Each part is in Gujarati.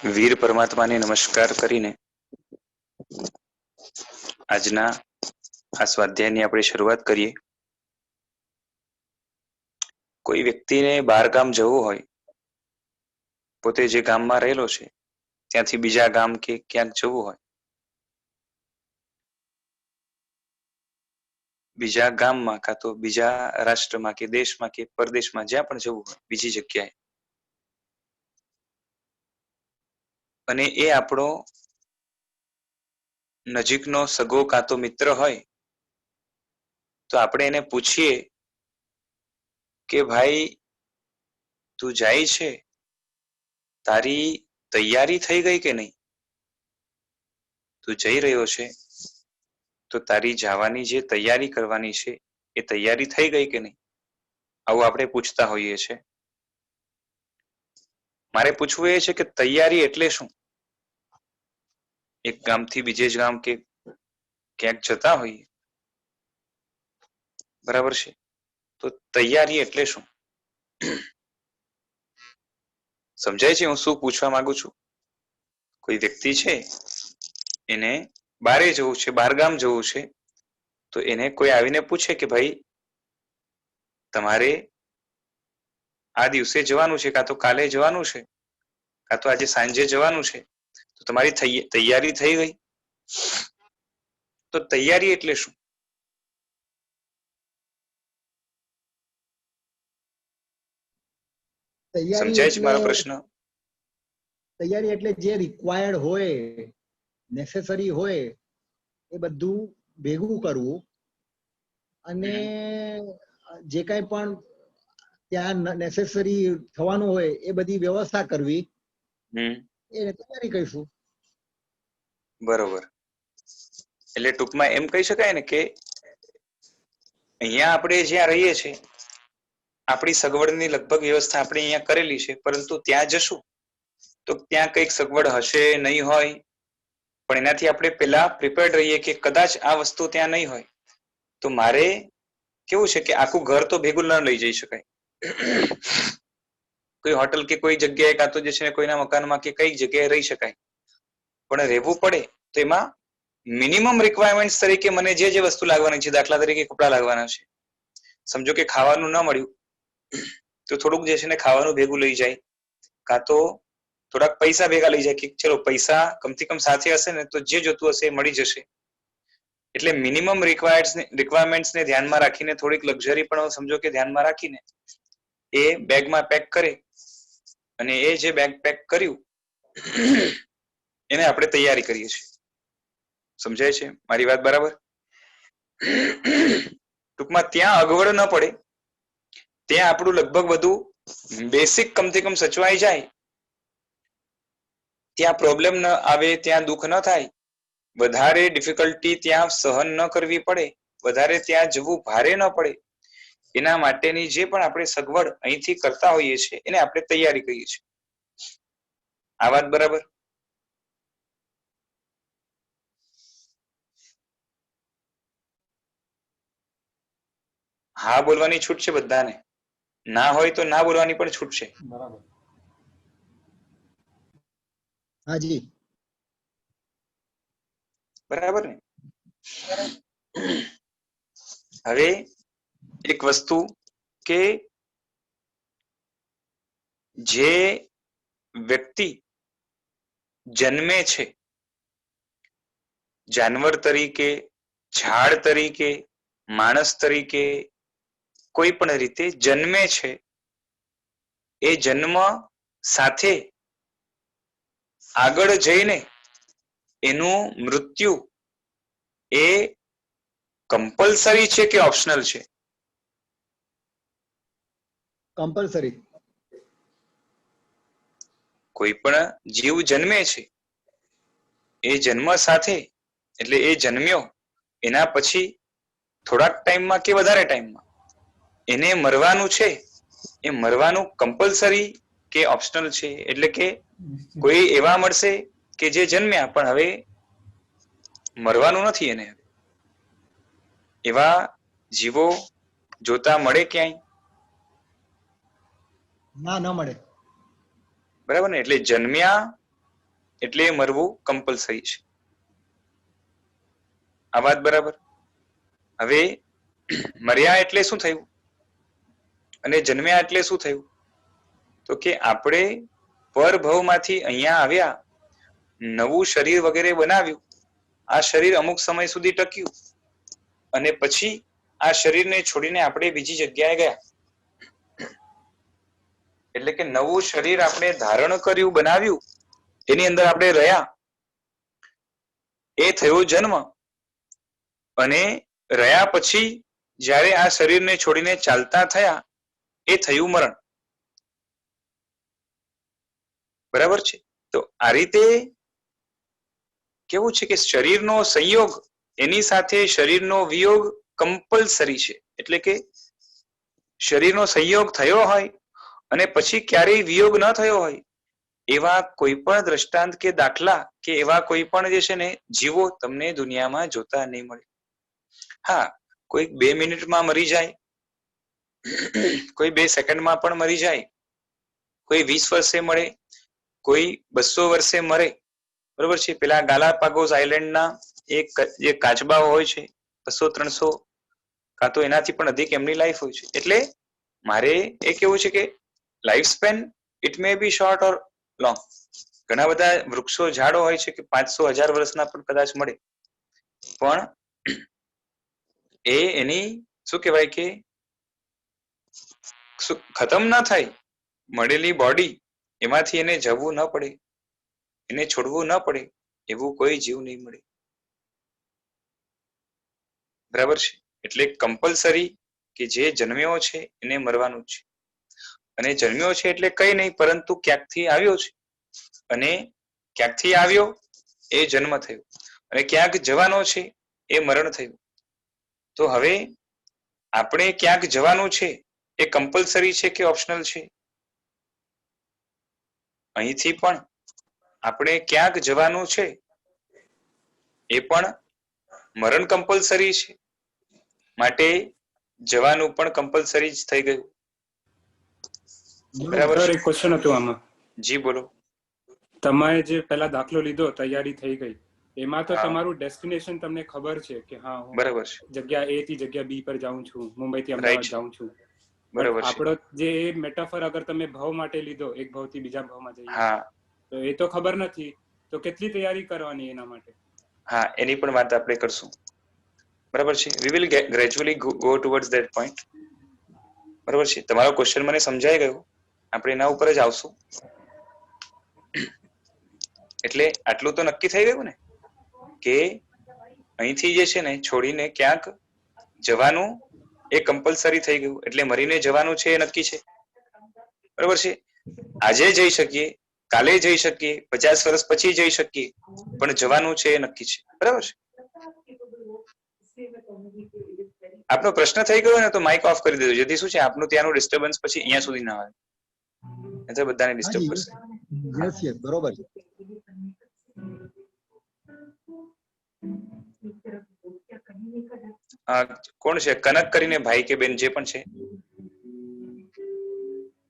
વીર પરમાત્માને નમસ્કાર કરીને આજના આ સ્વાધ્યાયની આપણે શરૂઆત કરીએ. કોઈ વ્યક્તિને બહાર ગામ જવું હોય, પોતે જે ગામમાં રહેલો છે ત્યાંથી બીજા ગામ કે ક્યાંક જવું હોય, બીજા ગામમાં કાં તો બીજા રાષ્ટ્રમાં કે દેશમાં કે પરદેશમાં જ્યાં પણ જવું હોય બીજી જગ્યાએ, અને એ આપણો નજીકનો સગો કાં તો મિત્ર હોય તો આપણે એને પૂછીએ કે ભાઈ તું જાય છે, તારી તૈયારી થઈ ગઈ કે નહીં? તું જઈ રહ્યો છે તો તારી જવાની જે તૈયારી કરવાની છે એ તૈયારી થઈ ગઈ કે નહીં? આવું આપણે પૂછતા હોઈએ છીએ. મારે પૂછવું એ છે કે તૈયારી એટલે શું? એક ગામથી બીજે જ ગામ કે ક્યાંક જતા હોઈએ, બરાબર છે, તો તૈયારી એટલે શું? સમજાય છે હું શું પૂછવા માંગુ છું? કોઈ વ્યક્તિ છે, એને બારે જવું છે, બહારગામ જવું છે, તો એને કોઈ આવીને પૂછે કે ભાઈ તમારે આ દિવસે જવાનું છે, કાં તો કાલે જવાનું છે, કાં તો આજે સાંજે જવાનું છે, તો તમારી તૈયારી થઈ ગઈ? તો તૈયારી એટલે શું? સમજાય છે મારો પ્રશ્ન? તૈયારી એટલે જે રિક્વાયર્ડ હોય, નેસેસરી હોય એ બધું ભેગું કરવું અને જે કાંઈ પણ ત્યાં નેસેસરી થવાનું હોય એ બધી વ્યવસ્થા કરવી, એને તૈયારી કહીશું. બરોબર. એટલે ટૂંકમાં એમ કહી શકાય ને કે અહીંયા આપણે જ્યાં રહીએ છીએ આપણી સગવડની લગભગ વ્યવસ્થા આપણે અહીંયા કરેલી છે, પરંતુ ત્યાં જશું તો ત્યાં કંઈક સગવડ હશે, નહીં હોય, પણ એનાથી આપણે પેલા પ્રિપેર્ડ રહીએ કે કદાચ આ વસ્તુ ત્યાં નહીં હોય તો મારે કેવું છે કે આખું ઘર તો ભેગું ન લઈ જઈ શકાય. કોઈ હોટલ કે કોઈ જગ્યાએ કાં તો જે છે કોઈના મકાનમાં કે કઈ જગ્યાએ રહી શકાય, પણ રહેવું પડે તો એમાં મિનિમમ રિક્વાયરમેન્ટ તરીકે મને જે વસ્તુ લાગવાની છે, દાખલા તરીકે કપડા લાગવાના છે, સમજો કે ખાવાનું ન મળ્યું તો થોડુંક જે છે ને ખાવાનું ભેગું લઈ જાય, કાં તો થોડાક પૈસા ભેગા લઈ જાય કે ચલો પૈસા કમથી કમ સાથે હશે ને તો જે જોતું હશે એ મળી જશે. એટલે મિનિમમ રિક્વાયરમેન્ટ્સને ધ્યાનમાં રાખીને થોડીક લક્ઝરી પણ સમજો કે ધ્યાનમાં રાખીને એ બેગમાં પેક કરે, અને એ જે બેગ પેક કર્યું એને આપણે તૈયારી કરીએ છીએ. સમજાય છે મારી વાત બરાબર? ટૂંકમાં ત્યાં અગવડ ન પડે, ત્યાં આપણું લગભગ બધું બેસિક કમથી કમ સચવાઈ જાય, ત્યાં પ્રોબ્લેમ ન આવે, ત્યાં દુઃખ ન થાય, વધારે ડિફિકલ્ટી ત્યાં સહન ન કરવી પડે, વધારે ત્યાં જવું ભારે ન પડે, એના માટેની જે પણ આપણે સગવડ અહીંથી કરતા હોઈએ છીએ એને આપણે તૈયારી કહીએ છીએ. આ વાત બરાબર? હા બોલવાની છૂટ છે બધાને, ના હોય તો ના બોલવાની પણ છૂટ છે. બરાબર. હાજી. બરાબર ને? હવે એક વસ્તુ કે જે વ્યક્તિ જન્મે છે, જાનવર તરીકે, ઝાડ તરીકે, માણસ તરીકે, કોઈ પણ રીતે જન્મે છે, એ જન્મ સાથે આગળ જઈને એનું મૃત્યુ એ કમ્પલસરી છે કે ઓપ્શનલ છે? કમ્પલસરી. કોઈ પણ જીવ જન્મે છે, એ જન્મ સાથે એટલે એ જન્મ્યો એના પછી થોડાક ટાઈમમાં કે વધારે ટાઈમમાં એને મરવાનું છે, એ મરવાનું કમ્પલસરી કે ઓપ્શનલ છે? એટલે કે કોઈ એવા મળશે કે જે જન્મ્યા પણ હવે મરવાનું નથી એને, એવા જીવો જોતા મળે ક્યાંય? ના, ન મળે. બરાબર ને? એટલે જન્મ્યા એટલે મરવું કમ્પલસરી છે. આ વાત બરાબર? હવે મર્યા એટલે શું થયું અને જન્મ્યા એટલે શું થયું? તો કે આપણે પરભવમાંથી અહીંયા આવ્યા, નવું શરીર વગેરે બનાવ્યું, આ શરીર અમુક સમય સુધી ટક્યું અને પછી આ શરીરને છોડીને આપણે બીજી જગ્યાએ ગયા. એટલે કે નવું શરીર આપણે ધારણ કર્યું, બનાવ્યું, એની અંદર આપણે રહ્યા, એ થયો જન્મ. અને રહ્યા પછી જ્યારે આ શરીરને છોડીને ચાલતા થયા, એ થયું મરણ. બરાબર છે? તો આ રીતે કેવું છે કે શરીરનો સંયોગ એની સાથે શરીરનો વિયોગ કમ્પલસરી છે. એટલે કે શરીરનો સંયોગ થયો હોય અને પછી ક્યારેય વિયોગ ન થયો હોય એવા કોઈ પણ દ્રષ્ટાંત કે દાખલા કે એવા કોઈ પણ જે છે ને જીવો તમને દુનિયામાં જોતા નહીં મળે. હા, કોઈ 2 મિનિટમાં મરી જાય, કોઈ 2 સેકન્ડમાં પણ મરી જાય, કોઈ 20 વર્ષે મળે, કોઈ 200 વર્ષે મરે. બરોબર છે? પેલા ગાલાપાગોસ આઇલેન્ડના એક જે કાચબા હોય છે, 200-300 કાં તો એનાથી પણ અધિક એમની લાઈફ હોય છે. એટલે મારે એ કેવું છે કે life span it may be short or long. ઘણા બધા વૃક્ષો ઝાડો હોય છે કે 500-1000 વર્ષના પણ કદાચ મળે, પણ એ એની શું કહેવાય કે ખતમ ના થાય મળેલી બોડી, એમાંથી એને જવું ન પડે, એને છોડવું ન પડે એવું કોઈ જીવ નહીં મળે. બરાબર છે? એટલે કમ્પલસરી કે જે જન્મ્યો છે એને મરવાનું છે. અને જન્મ્યો છે એટલે કઈ નહીં પરંતુ ક્યાંકથી આવ્યો છે, અને ક્યાંકથી આવ્યો એ જન્મ થયો, અને ક્યાંક જવાનો છે એ મરણ થયું. તો હવે આપણે ક્યાંક જવાનું છે એ કમ્પલસરી છે કે ઓપ્શનલ છે? અહીંથી પણ આપણે ક્યાંક જવાનું છે એ પણ મરણ કમ્પલસરી છે, માટે જવાનું પણ કમ્પલસરી જ થઈ ગયું. બરાબર છે? એક ક્વેશ્ચન હતું આમાં. જી બોલો. તમે જે પેલા દાખલો લીધો, તૈયારી થઈ ગઈ, એમાં તો તમારું ડેસ્ટિનેશન તમને ખબર છે કે હા હું બરાબર છે, જગ્યા A થી જગ્યા B પર જાઉં છું, મુંબઈ થી અમદાવાદ જાઉં છું. બરાબર છે. આપણો જે મેટાફર અગર તમે ભાવ માટે લીધો, એક ભાવથી બીજા ભાવમાં જઈએ, હા, તો એ તો ખબર નથી, તો કેટલી તૈયારી કરવાની એના માટે? હા, એની પણ વાત આપણે કરશું. બરાબર છે? We will gradually go towards that point. બરાબર છે? તમારો ક્વેશ્ચન મને સમજાઈ ગયો, આપણે એના ઉપર જ આવશું. એટલે આટલું તો નક્કી થઈ ગયું ને કે અહીંથી જે છે ને છોડીને ક્યાંક જવાનું એ કમ્પલસરી થઈ ગયું. એટલે મરીને જવાનું છે એ નક્કી છે. બરાબર છે? આજે જઈ શકીએ, કાલે જઈ શકીએ, 50 વર્ષ પછી જઈ શકીએ, પણ જવાનું છે એ નક્કી છે. બરાબર છે? આપનો પ્રશ્ન થઈ ગયો ને તો માઇક ઓફ કરી દેજો, જેથી શું છે આપનું ત્યાંનું ડિસ્ટર્બન્સ પછી અહીંયા સુધી ના આવે, એટલે બધાને ડિસ્ટર્બ કરશે. યસ યસ, બરોબર છે. કોણ છે? કનક કરીને ભાઈ કે બેન જે પણ છે,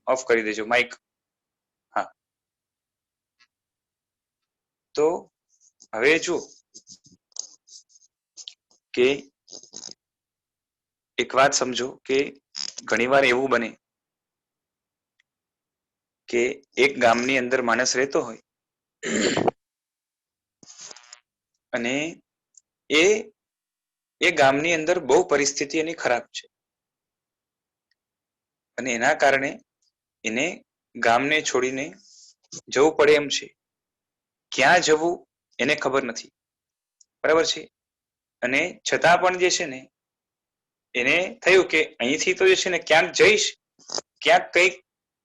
ઓફ કરી દેજો માઇક. હા, તો હવે જો કે એક વાત સમજો કે ઘણીવાર એવું બને કે એક ગામની અંદર માણસ રહેતો હોય અને એ ગામની અંદર બહુ પરિસ્થિતિ એની ખરાબ છે, અને એના કારણે એને ગામને છોડીને જવું પડે એમ છે. ક્યાં જવું એને ખબર નથી. બરાબર છે? અને છતાં પણ જે છે ને એને થયું કે અહીંથી તો જે છે ને ક્યાંક જઈશ, ક્યાંક કંઈક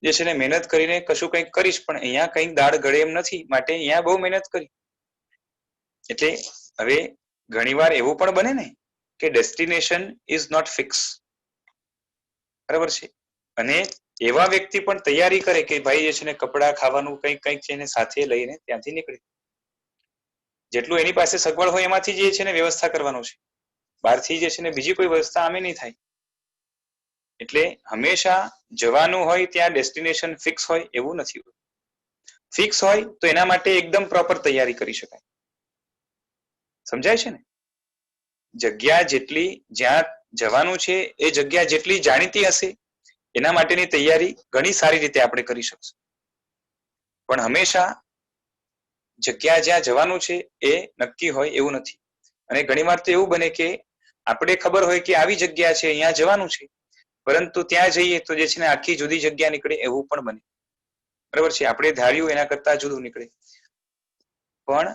જે છે ને મહેનત કરીને કશું કંઈક કરીશ, પણ અહીંયા કંઈક દાળ ગળે એમ નથી, માટે અહીંયા બહુ મહેનત કરી. એટલે હવે ઘણીવાર એવું પણ બને ને કે ડેસ્ટિનેશન ઇઝ નોટ ફિક્સ. બરાબર છે? અને એવા વ્યક્તિ પણ તૈયારી કરે કે ભાઈ જે છે ને કપડા ખાવાનું કંઈક કંઈક છે ને સાથે લઈને ત્યાંથી નીકળે. જેટલું એની પાસે સગવડ હોય એમાંથી જે છે ને વ્યવસ્થા કરવાનો છે, બહારથી જે છે ને બીજી કોઈ વ્યવસ્થા આમે નહીં થાય. એટલે હંમેશા જવાનું હોય ત્યાં ડેસ્ટિનેશન ફિક્સ હોય એવું નથી. ફિક્સ હોય તો એના માટે એકદમ પ્રોપર તૈયારી કરી શકાય. સમજાય છે ને? જગ્યા જેટલી જ્યાં જવાનું છે એ જગ્યા જેટલી જાણીતી હશે એના માટેની તૈયારી ઘણી સારી રીતે આપણે કરી શકશું. પણ હંમેશા જગ્યા જ્યાં જવાનું છે એ નક્કી હોય એવું નથી. અને ઘણીવાર તો એવું બને કે આપણે ખબર હોય કે આવી જગ્યા છે અહીંયા જવાનું છે, પરંતુ ત્યાં જઈએ તો જે છે ને આખી જુદી જગ્યા નીકળે એવું પણ બને. બરાબર છે? આપણે ધાર્યું એના કરતા જુદું નીકળે. પણ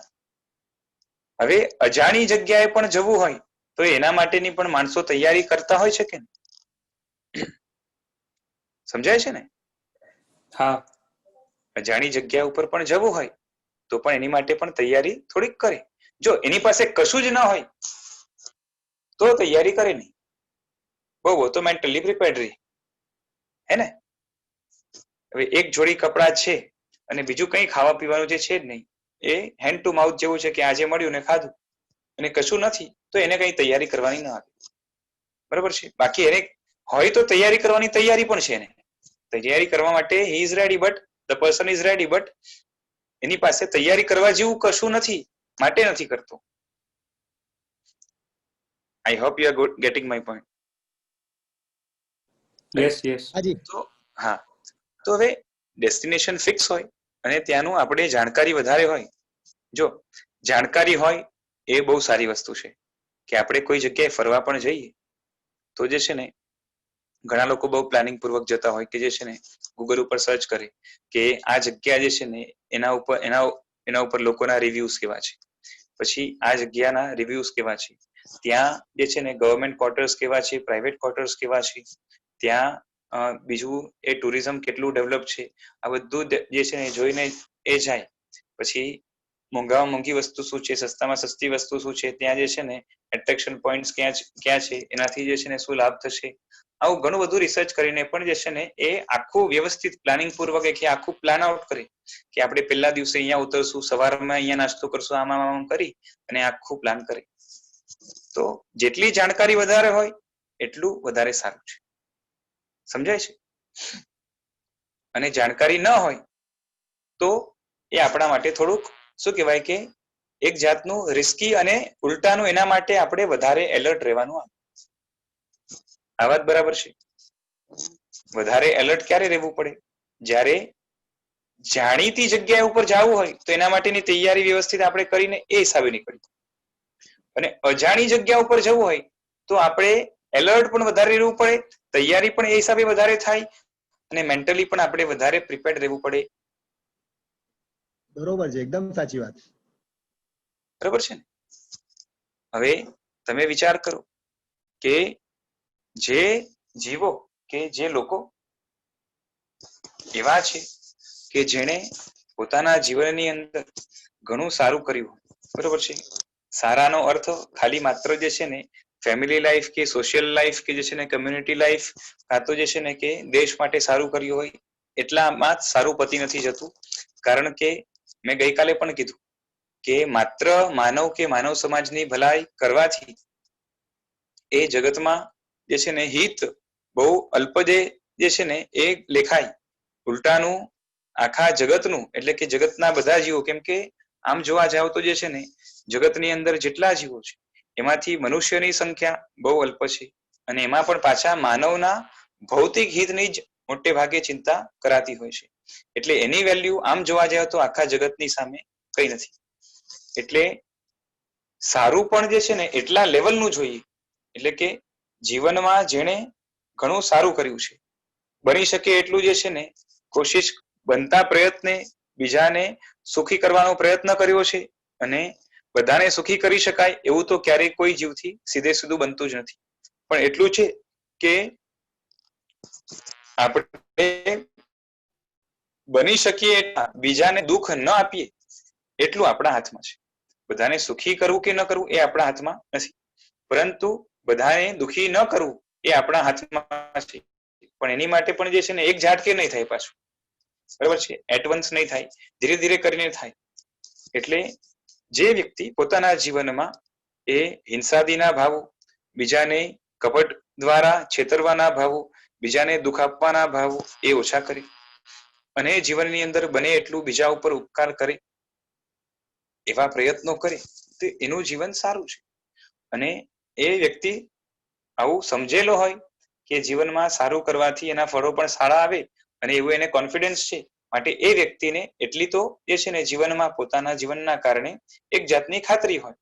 હવે અજાણી જગ્યાએ પણ જવું હોય તો એના માટેની પણ માણસો તૈયારી કરતા હોય છે કે સમજાય છે ને? હા. અજાણી જગ્યા ઉપર પણ જવું હોય તો પણ એની માટે પણ તૈયારી થોડીક કરે. જો એની પાસે કશું જ ના હોય તો તૈયારી કરે નહીં. બહુ તો મેન્ટલી પ્રિપેર્ડ રહી. હે ને? હવે એક જોડી કપડા છે અને બીજું કંઈ ખાવા પીવાનું જે છે જ નહીં, એ હેન્ડ ટુ માઉથ જેવું છે કે આજે મળ્યું ને ખાધું અને કશું નથી તો એને કંઈ તૈયારી કરવાની ના આવે. બરાબર છે? બાકી એને હોય તો તૈયારી કરવાની તૈયારી પણ છે. એને તૈયારી કરવા માટે he is ready but the person is ready but એની પાસે તૈયારી કરવા જેવું કશું નથી માટે નથી કરતો. I hope you are getting my point. Yes yes. હાજી. તો હા, તો હવે ડેસ્ટિનેશન ફિક્સ હોય અને ત્યાંનું આપણે જાણકારી વધારે હોય. જો જાણકારી હોય એ બહુ સારી વસ્તુ છે કે આપણે કોઈ જગ્યાએ ફરવા પણ જઈએ તો જે છે ને ઘણા લોકો બહુ પ્લાનિંગ પૂર્વક જતા હોય કે જે છે ને ગૂગલ ઉપર સર્ચ કરે કે આ જગ્યા જે છે ને એના ઉપર લોકોના રિવ્યુઝ કેવા છે, પછી આ જગ્યાના રિવ્યુઝ કેવા છે, ત્યાં જે છે ને ગવર્મેન્ટ ક્વાર્ટર્સ કેવા છે, પ્રાઇવેટ ક્વાર્ટર્સ કેવા છે, ત્યાં બીજું એ ટુરિઝમ કેટલું ડેવલપ છે, આ બધું જે છે ને જોઈને એ જાય. પછી મોંઘામાં મોંઘી વસ્તુ શું છે, સસ્તામાં સસ્તી વસ્તુ શું છે, ત્યાં જે છે ને એટ્રેક્શન પોઈન્ટ્સ ક્યાં છે, એનાથી જે છે ને શું લાભ થશે, આવું ઘણું બધું રિસર્ચ કરીને પણ જે છે ને એ આખું વ્યવસ્થિત પ્લાનિંગ પૂર્વક આખું પ્લાન આઉટ કરે કે આપણે પહેલા દિવસે અહીંયા ઉતરશું, સવારમાં અહીંયા નાસ્તો કરશું, આમ કરી અને આખું પ્લાન કરે. તો જેટલી જાણકારી વધારે હોય એટલું વધારે સારું છે. સમજાય છે? અને જાણકારી ન હોય તો એ આપણા માટે થોડુંક શું કહેવાય કે એક જાતનું રિસ્કી અને ઉલટાનું એના માટે આપણે વધારે એલર્ટ રહેવાનું. આ વાત બરાબર છે? વધારે એલર્ટ ક્યારે રહેવું પડે? જ્યારે જાણીતી જગ્યા ઉપર જવું હોય તો એના માટેની તૈયારી વ્યવસ્થિત આપણે કરીને એ હિસાબે નીકળીએ. અને અજાણી જગ્યા ઉપર જવું હોય તો આપણે એલર્ટ પણ વધારે રહેવું પડે, તૈયારી પણ એ હિસાબે વધારે થાય અને મેન્ટલી પણ આપણે વધારે પ્રિપેર્ડ રહેવું પડે. બરોબર છે, એકદમ સાચી વાત. બરાબર છે ને? હવે તમે વિચાર કરો કે જે જીવો કે જે લોકો એવા છે કે જેણે પોતાના જીવનની અંદર ઘણું સારું કર્યું, બરોબર છે? સારાનો અર્થ ખાલી માત્ર જે છે ને ફેમિલી લાઈફ કે સોશિયલ લાઈફ કે જે છે ને કમ્યુનિટી લાઈફ કાં તો જે છે ને કે દેશ માટે સારું કર્યું હોય એટલામાં જ સારું પતી નથી જતું. કારણ કે મેં ગઈકાલે પણ કીધું કે માત્ર માનવ કે માનવ સમાજની ભલાઈ કરવાથી એ જગતમાં જે છે ને હિત બહુ અલ્પદે જે છે ને એ લેખાય. ઉલટાનું આખા જગતનું એટલે કે જગતના બધા જીવો, કેમ કે આમ જોવા જાવ તો જે છે ને જગતની અંદર જેટલા જીવો છે એમાંથી મનુષ્યની સંખ્યા બહુ અલ્પ છે અને એમાં પણ પાછા માનવના ભૌતિક હિતની જ મોટે ભાગે ચિંતા કરાતી હોય છે. એટલે એની વેલ્યુ આમ જોવા જાય તો આખા જગતની સામે કઈ નથી. એટલે સારું પણ જે છે ને એટલા લેવલનું જોઈએ. એટલે કે જીવનમાં જેણે ઘણું સારું કર્યું છે, બની શકે એટલું જે છે ને કોશિશ બનતા પ્રયત્ને બીજાને સુખી કરવાનો પ્રયત્ન કર્યો છે અને બધાને સુખી કરી શકાય એવું તો ક્યારેય કોઈ જીવથી સીધે સીધું બનતું જ નથી. પણ એટલું છે કે આપણે બની શકીએ બીજાને દુઃખ ન આપીએ એટલું આપણા હાથમાં છે. બધાને સુખી કરવું કે ન કરવું એ આપણા હાથમાં નથી, પરંતુ બધાને દુઃખી ન કરવું એ આપણા હાથમાં છે. પણ એની માટે પણ જે છે ને એક ઝાટકે નહીં થાય પાછું, બરાબર છે? એટવન્સ નહીં થાય, ધીરે ધીરે કરીને થાય. એટલે જે વ્યક્તિ પોતાના જીવનમાં એ હિંસાદીના ભાવો, બીજાને કપટ દ્વારા છેતરવાના ભાવો, બીજાને દુઃખ આપવાના ભાવો એ ઓછા કરે અને જીવનની અંદર બને એટલું બીજા ઉપર ઉપકાર કરે, એવા પ્રયત્નો કરે, તો એનું જીવન સારું છે. અને એ વ્યક્તિ આવું સમજેલો હોય કે જીવનમાં સારું કરવાથી એના ફળો પણ સારા આવે, અને એવું એને કોન્ફિડન્સ છે, માટે એ વ્યક્તિને એટલી તો જે છે ને જીવનમાં પોતાના જીવનના કારણે એક જાતની ખાતરી હોય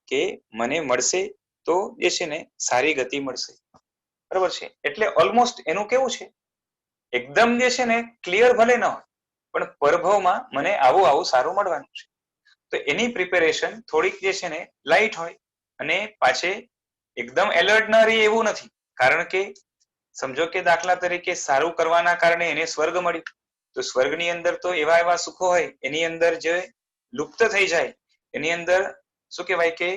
કે મને મળશે તો જે છે ને સારી ગતિ મળશે. બરોબર છે. એટલે ઓલમોસ્ટ એનું કેવું છે, એકદમ જે છે ને ક્લિયર ભલે ન હોય, પણ પરભવમાં મને આવું સારું મળવાનું છે. તો એની પ્રિપેરેશન થોડીક જે છે ને લાઇટ હોય, અને પાછે એકદમ એલર્ટ ના રહી એવું નથી. કારણ કે સમજો કે દાખલા તરીકે સારું કરવાના કારણે એને સ્વર્ગ મળ્યું, તો સ્વર્ગની અંદર તો એવા સુખો હોય, એની અંદર જે લુપ્ત થઈ જાય, એની અંદર શું કહેવાય કે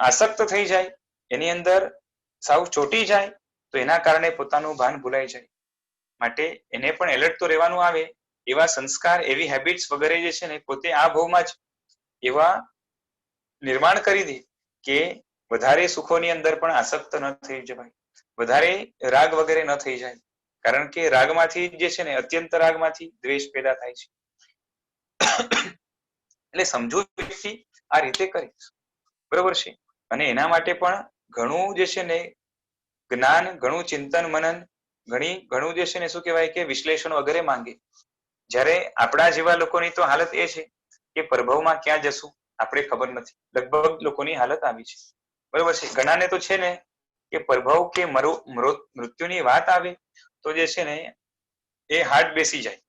આસક્ત થઈ જાય, એની અંદર સાવ ચોટી જાય, તો એના કારણે પોતાનું ભાન ભૂલાઈ જાય. માટે એને પણ એલર્ટ તો રહેવાનું આવે, એવા સંસ્કાર, એવી હેબિટ્સ વગેરે જે છે ને પોતે આ ભાવમાં જ એવા નિર્માણ કરી દે કે વધારે સુખોની અંદર પણ આસક્ત ન થઈ જવાય, વધારે રાગ વગેરે ન થઈ જાય. કારણ કે રાગમાંથી જે છે ને અત્યંત રાગમાંથી દ્વેષ પેદા થાય છે. એટલે સમજુ વ્યક્તિ આ રીતે કરે, બરોબર છે. અને એના માટે પણ ઘણું જે છે ને જ્ઞાન, ઘણું ચિંતન મનન, ઘણું જે છે ને શું કહેવાય કે વિશ્લેષણ વગેરે માંગે. જ્યારે આપણા જેવા લોકોની તો હાલત એ છે કે પ્રભવમાં ક્યાં જશું આપણે ખબર નથી. લગભગ લોકોની હાલત આવી છે, બરોબર છે. ઘણાને તો છે ને કે પ્રભવ કે મૃત્યુની વાત આવે તો જે છે ને એ હાર્ટ બેસી જાય,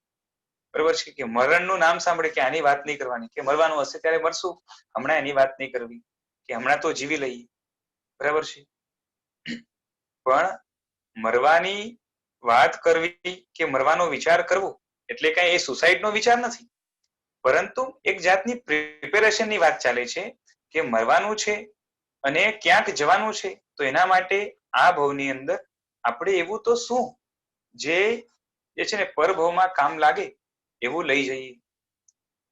બરોબર છે. કે મરણનું નામ સાંભળે કે આની વાત નહીં કરવાની, કે મરવાનું હશે ત્યારે મરશું, હમણાં એની વાત નહીં કરવી, કે હમણાં તો જીવી લઈએ, બરાબર છે. પણ મરવાની વાત કરવી કે મરવાનો વિચાર કરવો એટલે કઈ એ સુસાઇડનો વિચાર નથી, પરંતુ એક જાતની પ્રિપેરેશનની વાત ચાલે છે કે મરવાનું છે અને ક્યાંક જવાનું છે, તો એના માટે આ ભવની અંદર આપણે એવું તો શું જે છે ને પરભવમાં કામ લાગે એવું લઈ જઈએ,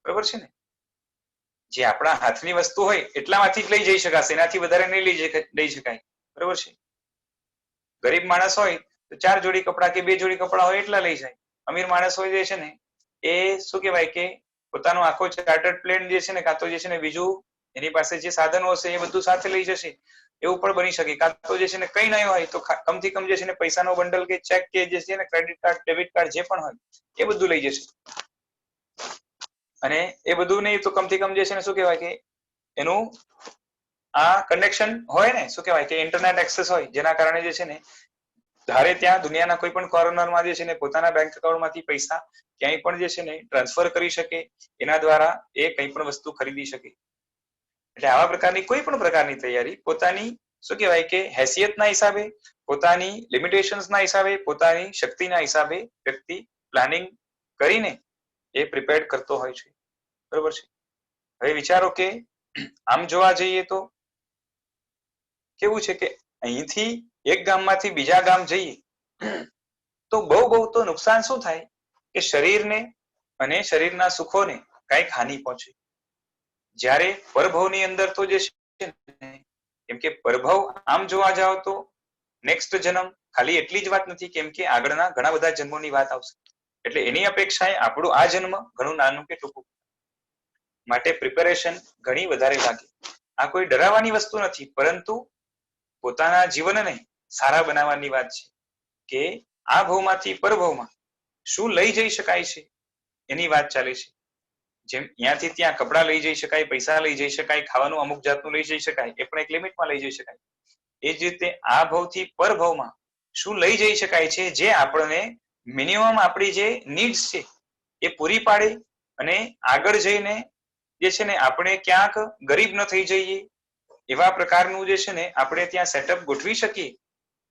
બરોબર છે ને. જે આપણા હાથની વસ્તુ હોય એટલામાંથી જ લઈ જઈ શકાશે, એનાથી વધારે નહીં લઈ શકાય, બરોબર છે. ગરીબ માણસ હોય તો 4 જોડી કપડા કે 2 જોડી કપડા હોય એટલા લઈ જાય. અમીર માણસ હોય જે છે ને એ શું કહેવાય કે પોતાનો આખો ચાર્ટર્ડ પ્લેન જે છે ને, કાં તો જે છે ને બીજું એની પાસે જે સાધનો હશે એ બધું સાથે લઈ જશે, એવું પણ બની શકે. કાં તો જે છે ને કઈ નહીં હોય તો કમથી કમ જે છે ને પૈસાનો બંડલ કે ચેક કે જે છે ને ક્રેડિટ કાર્ડ, ડેબિટ કાર્ડ જે પણ હોય એ બધું લઈ જશે. અને એ બધું નહીં તો કમથી કમ જે છે ને શું કહેવાય કે એનું આ કનેક્શન હોય ને, શું કહેવાય કે ઇન્ટરનેટ એક્સેસ હોય, જેના કારણે જે છે ને ધારે ત્યાં દુનિયાના કોઈ પણ કોર્નરમાં જે છે ને પોતાના બેંક એકાઉન્ટમાંથી પૈસા ક્યાંય પણ જે છે ને ટ્રાન્સફર કરી શકે, એના દ્વારા એ કંઈ પણ વસ્તુ ખરીદી શકે. એટલે આવા પ્રકારની કોઈ પણ પ્રકારની તૈયારી પોતાની શું કહેવાય કે હેસિયતના હિસાબે, પોતાની લિમિટેશન્સના હિસાબે, પોતાની શક્તિના હિસાબે વ્યક્તિ પ્લાનિંગ કરીને એ પ્રિપેર્ડ કરતો હોય છે, બરોબર છે. હવે વિચારો કે આમ જોવા જઈએ તો કેવું છે કે અહીંથી એક ગામમાંથી બીજા ગામ જઈએ તો બહુ તો નુકસાન શું થાય કે શરીરને અને શરીરના સુખોને કંઈક હાનિ પહોંચે. જ્યારે પરભવની અંદર તો જે છે કેમ કે પરભવ આમ જોવા જાવ તો નેક્સ્ટ જન્મ ખાલી એટલી જ વાત નથી, કેમ કે આગળના ઘણા બધા જન્મોની વાત આવશે. એટલે એની અપેક્ષાએ આપણું આ જન્મ ઘણું નાનું કે ટૂંકું, માટે પ્રિપેરેશન ઘણી વધારે લાગે. આ કોઈ ડરાવવાની વસ્તુ નથી, પરંતુ પોતાના જીવનને સારા બનાવવાની વાત છે કે આ ભવમાંથી પરભવમાં શું લઈ જઈ શકાય છે એની વાત ચાલે છે. જેમ ત્યાંથી ત્યાં કપડા લઈ જઈ શકાય, પૈસા લઈ જઈ શકાય, ખાવાનું અમુક જાતનું લઈ જઈ શકાય, એ પણ એક લિમિટમાં લઈ જઈ શકાય. એ જ રીતે આ ભવથી પરભવમાં શું લઈ જઈ શકાય છે જે આપણને મિનિમમ આપણી જે નીડ્સ છે એ પૂરી પાડે, અને આગળ જઈને જે છે ને આપણે ક્યાંક ગરીબ ન થઈ જઈએ એવા પ્રકારનું જે છે ને આપણે ત્યાં સેટઅપ ગોઠવી શકીએ,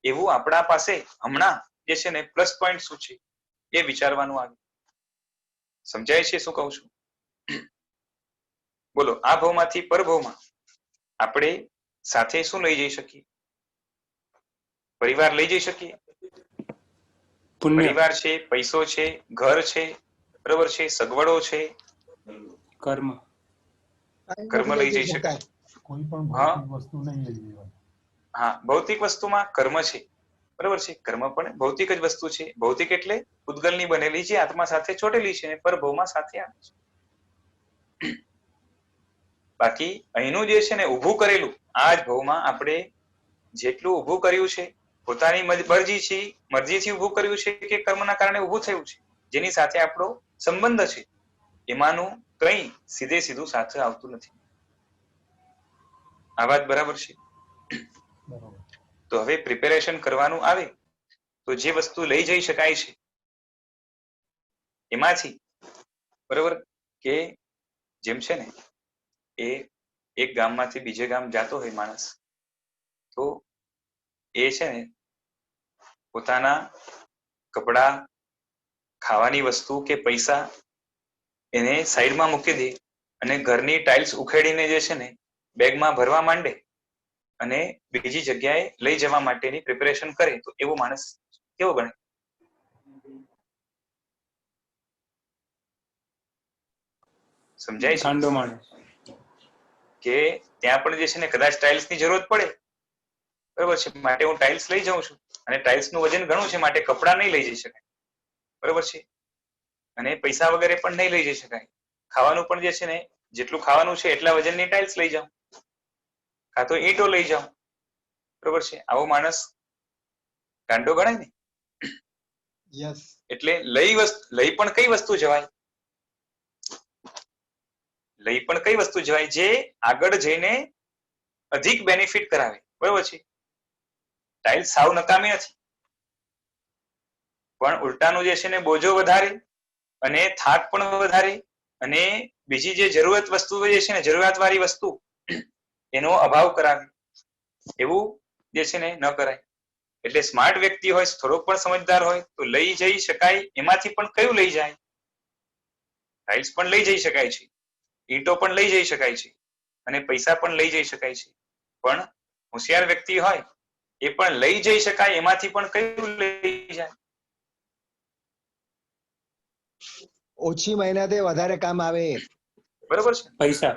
એવું આપણા પાસે હમણાં જે છે ને પ્લસ પોઈન્ટ શું છે એ વિચારવાનું આવે. સમજાય છે શું કહું છું? બોલો, આ ભવમાંથી પરભવમાં આપણે સાથે શું લઈ જઈ શકીએ? પરિવાર લઈ જઈ શકીએ, પરિવાર છે, પૈસો છે, ઘર છે, બરોબર છે, સગવડો છે, કર્મ લઈ જઈ શકાય. કોઈ પણ ભૌતિક વસ્તુ નહીં લઈ જવાય. હા, ભૌતિક વસ્તુમાં કર્મ છે, બરાબર છે. કર્મ પણ ભૌતિક જ વસ્તુ છે. ભૌતિક એટલે પૂતગલની બનેલી જે આત્મા સાથે ચોટેલી છે અને પરભવમાં સાથે આવે છે. બાકી અહીંનું જે છે ને ઊભું કરેલું આ જ ભવમાં આપણે જેટલું ઊભું કર્યું છે પોતાની મરજીથી ઊભું કર્યું છે કે કર્મના કારણે ઊભું થયું છે, જેની સાથે આપણો સંબંધ છે, એમાંનું કંઈ સીધું સાથે આવતું નથી. આ વાત બરાબર છે. તો હવે પ્રિપેરેશન કરવાનું આવે તો જે વસ્તુ લઈ જઈ શકાય છે એમાંથી, બરાબર, કે જેમ છે ને એ એક ગામમાંથી બીજે ગામ જતો હોય માણસ, તો એ છે ને પોતાના કપડા, ખાવાની વસ્તુ કે પૈસા એને સાઈડમાં મૂકી દે અને ઘરની ટાઇલ્સ ઉખેડીને જે છે ને બેગમાં ભરવા માંડે અને બીજી જગ્યાએ લઈ જવા માટેની પ્રિપેરેશન કરે, તો એવો માણસ કેવો ગણે? સમજાય છે ગાંડો માણસ. કે ત્યાં પણ જે છે ને કદાચ ટાઇલ્સની જરૂરત પડે, બરોબર છે, માટે હું ટાઇલ્સ લઈ જાઉં છું અને ટાઇલ્સનું વજન ઘણું છે માટે કપડા નહીં લઈ જઈ શકાય, બરોબર છે, અને પૈસા વગેરે પણ નહીં લઈ જઈ શકાય. ખાવાનું પણ જે છે ને જેટલું ખાવાનું છે એટલા વજનની ટાઇલ્સ લઈ જાઉં, કાં તો ઈંટો લઈ જાઉં, બરોબર છે. આવો માણસ ગાંડો ગણાય ને. યસ. એટલે લઈ પણ કઈ વસ્તુ જવાય? લઈ પણ કઈ વસ્તુ જવાય જે આગળ જઈને અધિક બેનિફિટ કરાવે, બરોબર છે. ટાઇલ્સ સાવ નકામી નથી, પણ ઉલટાનું જે છે ને બોજો વધારે અને થાક પણ વધારે અને બીજી જે જરૂરત વસ્તુ જે છે ને જરૂરિયાતવાળી વસ્તુ એનો અભાવ કરાવે, એવું જે છે ને ન કરાય. એટલે સ્માર્ટ વ્યક્તિ હોય, થોડોક પણ સમજદાર હોય તો લઈ જઈ શકાય એમાંથી પણ કયું લઈ જાય? ટાઇલ્સ પણ લઈ જઈ શકાય છે, ઈંટો પણ લઈ જઈ શકાય છે અને પૈસા પણ લઈ જઈ શકાય છે, પણ હોશિયાર વ્યક્તિ હોય એ પણ લઈ જઈ શકાય એમાંથી પણ કયું લઈ જાય? ઓછી મહેનતે વધારે કામ આવે. બરોબર છે. પૈસા.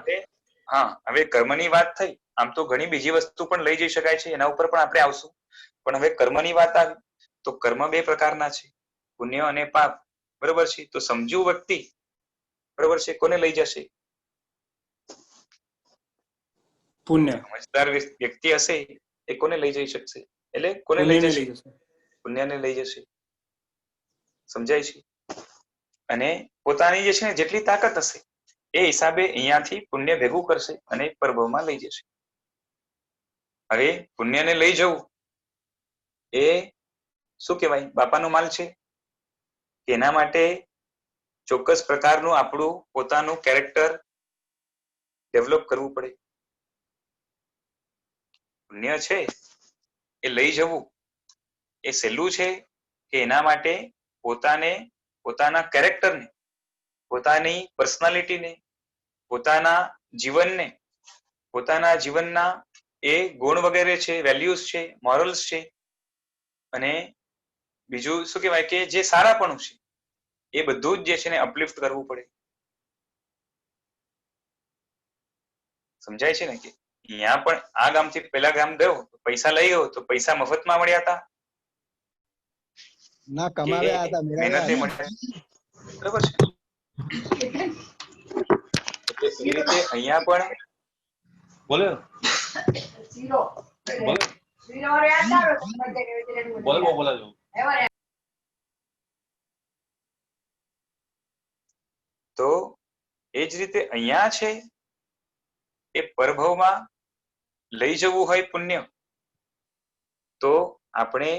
હા, હવે કર્મની વાત થઈ, આમ તો ઘણી બીજી વસ્તુ પણ લઈ જઈ શકાય છે, એના ઉપર પણ આપણે આવશું, પણ હવે કર્મની વાત આવી તો કર્મ બે પ્રકારના છે, પુણ્ય અને પાપ, બરોબર છે. તો સમજુ વ્યક્તિ, બરોબર છે, કોને લઈ જશે? પુણ્ય. સમજદાર વ્યક્તિ હશે એ કોને લઈ જઈ શકશે? એટલે કોને લઈ પુણ્યને જશે? પુણ્યને લઈ જશે. સમજાય છે? અને પોતાની જે છે ને જેટલી તાકાત હશે એ હિસાબે અહીંયાથી પુણ્ય ભેગું કરશે અને પરભવમાં લઈ જશે. હવે પુણ્યને લઈ જવું એ શું કહેવાય? બાપાનો માલ છે કે એના માટે ચોક્કસ પ્રકારનું આપણું પોતાનું કેરેક્ટર ડેવલપ કરવું પડે. પુણ્ય છે એ લઈ જવું એ સહેલું છે કે એના માટે પોતાના કેરેક્ટરને, પોતાની પર્સનાલિટીને, પોતાના જીવનના એ ગુણ વગેરે છે, વેલ્યુઝ છે, મોરલ્સ છે, અને બીજું શું કહેવાય કે જે સારાપણું છે એ બધું જ જે છે ને અપલિફ્ટ કરવું પડે. સમજાય છે ને? કે અહીંયા પણ આ ગામથી પેલા ગામ ગયો, પૈસા લઈ ગયો તો પૈસા મફતમાં મળ્યા હતા ના, કે કમાવ્યા હતા, મેળવ્યા મહેનતે હતા. મળ્યા? બરોબર છે. એટલે એ રીતે અહીંયા પણ બોલે બોલે તો એ જ રીતે અહીંયા છે એ પરભવમાં લઈ જવું હોય પુણ્ય, તો આપણે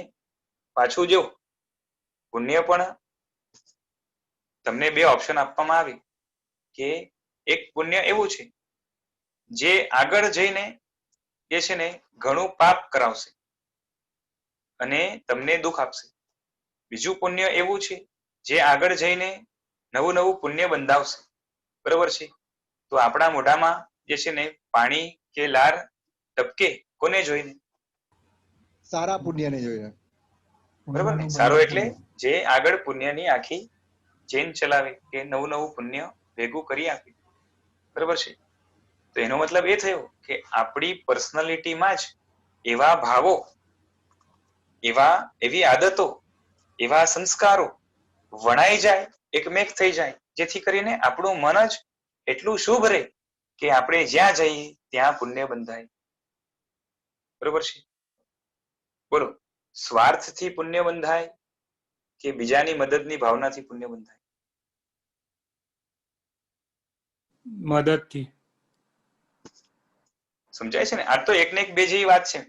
પાછું જો પુણ્ય પણ તમને બે ઓપ્શન આપવામાં આવે કે એક પુણ્ય એવું છે જે આગળ જઈને જે છે ને ઘણું પાપ કરાવશે અને તમને દુઃખ આપશે. બીજું પુણ્ય એવું છે જે આગળ જઈને નવું પુણ્ય બંધાવશે, બરોબર છે. તો આપણા મોઢામાં જે છે ને પાણી કે લાર ટપકે કોને જોઈને? સારા પુણ્યને જોઈને. બરોબર ને? સારો એટલે જે આગળ પુણ્યની આખી ચેન ચલાવે, કે નવું પુણ્ય ભેગું કરી આપે, બરોબર છે. તો એનો મતલબ એ થયો કે આપણી પર્સનાલિટીમાં જ એવા ભાવો એવી આદતો, એવા સંસ્કારો વણાઈ જાય, એકમેક થઈ જાય, જેથી કરીને આપણું મન જ એટલું શુભ રહે કે આપણે જ્યાં જઈએ ત્યાં પુણ્ય બંધાય. બરોબર છે? બોલો, સ્વાર્થથી પુણ્ય બંધાય કે બીજાની મદદની ભાવનાથી પુણ્ય બંધાય? મદદથી. સમજાય છે ને? આ તો એક ને એક બે જેવી વાત છે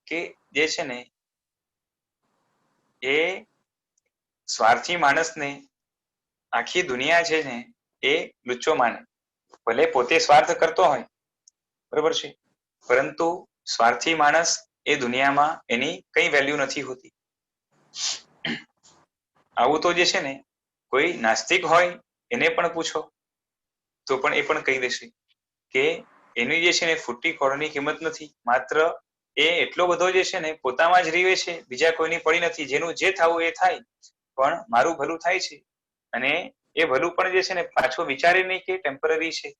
કે જે છે ને એ સ્વાર્થી માણસને આખી દુનિયા છે ને એ લુચ્ચો માને. ભલે પોતે સ્વાર્થ કરતો હોય, બરોબર છે, પરંતુ સ્વાર્થી માણસ એ દુનિયામાં એની કઈ વેલ્યુ નથી હોતી. આવું તો જે છે ને કોઈ નાસ્તિક હોય એને પણ પૂછો તો પણ એ પણ કહી દેશે કે એની જે છે ને ફૂટી ખોળની કિંમત નથી. માત્ર એ એટલો બધો જે છે ને પોતામાં જ રીવે છે, બીજા કોઈની પડી નથી. જેનું જે થવું એ થાય, પણ મારું ભલું થાય છે. અને એ ભલું પણ જે છે ને પાછું વિચારે નહીં કે ટેમ્પરરી છે.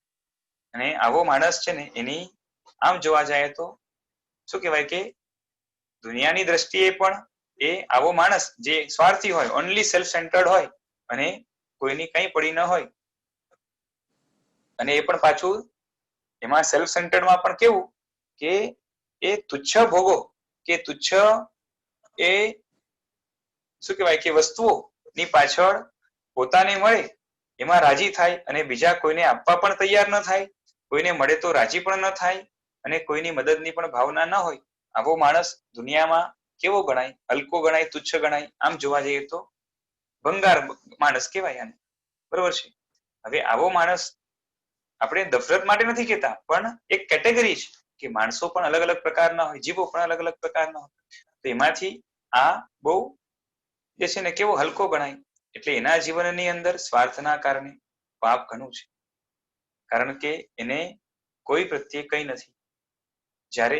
અને આવો માણસ છે ને એની આમ જોવા જાય તો શું કહેવાય કે દુનિયાની દ્રષ્ટિએ પણ એ આવો માણસ જે સ્વાર્થી હોય, ઓનલી સેલ્ફ સેન્ટર્ડ હોય અને કોઈની કઈ પડી ન હોય, અને એ પણ પાછું એમાં સેલ્ફ સેન્ટર્ડમાં પણ કેવું કે એ તુચ્છ ભોગો કે તુચ્છ એ શું કહેવાય કે વસ્તુઓ ની પાછળ પોતાને મળે એમાં રાજી થાય અને બીજા કોઈને આપવા પણ તૈયાર ન થાય, કોઈને મળે તો રાજી પણ ન થાય અને કોઈની મદદની પણ ભાવના ન હોય. આવો માણસ દુનિયામાં કેવો ગણાય? હલકો ગણાય, તુચ્છ ગણાય. આમ જોવા જઈએ તો ભંગાર માણસ કહેવાય આને. બરોબર છે? હવે આવો માણસ આપણે નફરત માટે નથી કહેતા, પણ એક કેટેગરી છે કે માણસો પણ અલગ અલગ પ્રકારના હોય, જીવો પણ અલગ અલગ પ્રકારના હોય. તો એમાંથી આ બહુ જે છે ને કેવો હલકો ગણાય. એટલે એના જીવનની અંદર સ્વાર્થના કારણે પાપ ઘણું છે, કારણ કે એને કોઈ પ્રત્યે કઈ નથી. જ્યારે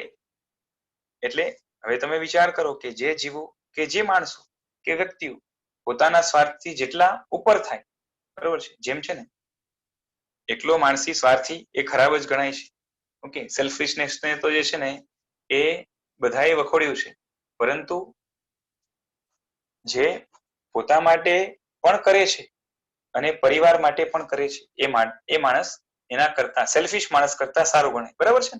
એટલે હવે તમે વિચાર કરો કે જે જીવો કે જે માણસો કે વ્યક્તિઓ પોતાના સ્વાર્થથી જેટલા ઉપર થાય, બરોબર છે, જેમ છે ને એકલો માનસી સ્વાર્થી એ ખરાબ જ ગણાય છે. ઓકે, સેલ્ફિશનેસ ને તો જે છે ને એ બધાએ વખોડ્યું છે, પરંતુ જે પોતા માટે પણ કરે છે અને પરિવાર માટે પણ કરે છે એ માણસ એના કરતા સેલ્ફિશ માણસ કરતા સારો ગણાય. બરાબર છે?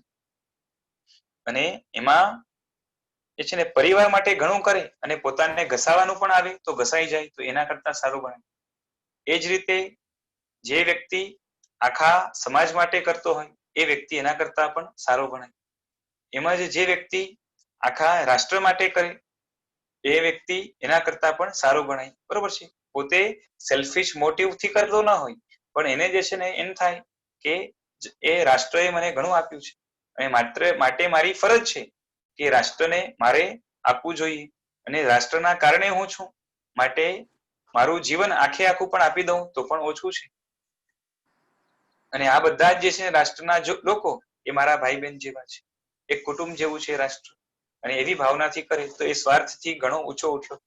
અને એમાં એ છે ને પરિવાર માટે ઘણું કરે અને પોતાને ઘસાવાનું પણ આવે તો ઘસાઈ જાય તો એના કરતા સારું ગણાય. એ જ રીતે જે વ્યક્તિ આખા સમાજ માટે કરતો હોય એ વ્યક્તિ એના કરતા પણ સારો ગણાય. એમાં જે વ્યક્તિ આખા રાષ્ટ્ર માટે કરે એ વ્યક્તિ એના કરતા પણ સારો ગણાય. બરોબર છે? પોતે સેલ્ફિશ મોટિવ થી કરતો ના હોય, પણ એને જે છે ને એમ થાય કે એ રાષ્ટ્રએ મને ઘણું આપ્યું છે અને માટે મારી ફરજ છે કે રાષ્ટ્રને મારે આપવું જોઈએ, અને રાષ્ટ્રના કારણે હું છું, માટે મારું જીવન આખે આખું પણ આપી દઉં તો પણ ઓછું છે. અને આ બધા જ જે છે રાષ્ટ્રના લોકો એ મારા ભાઈ બહેન જેવા છે, એક કુટુંબ જેવું છે રાષ્ટ્ર. અને એવી ભાવનાથી કરે તો એ સ્વાર્થથી ઘણો ઊંચો ઉઠ્યો.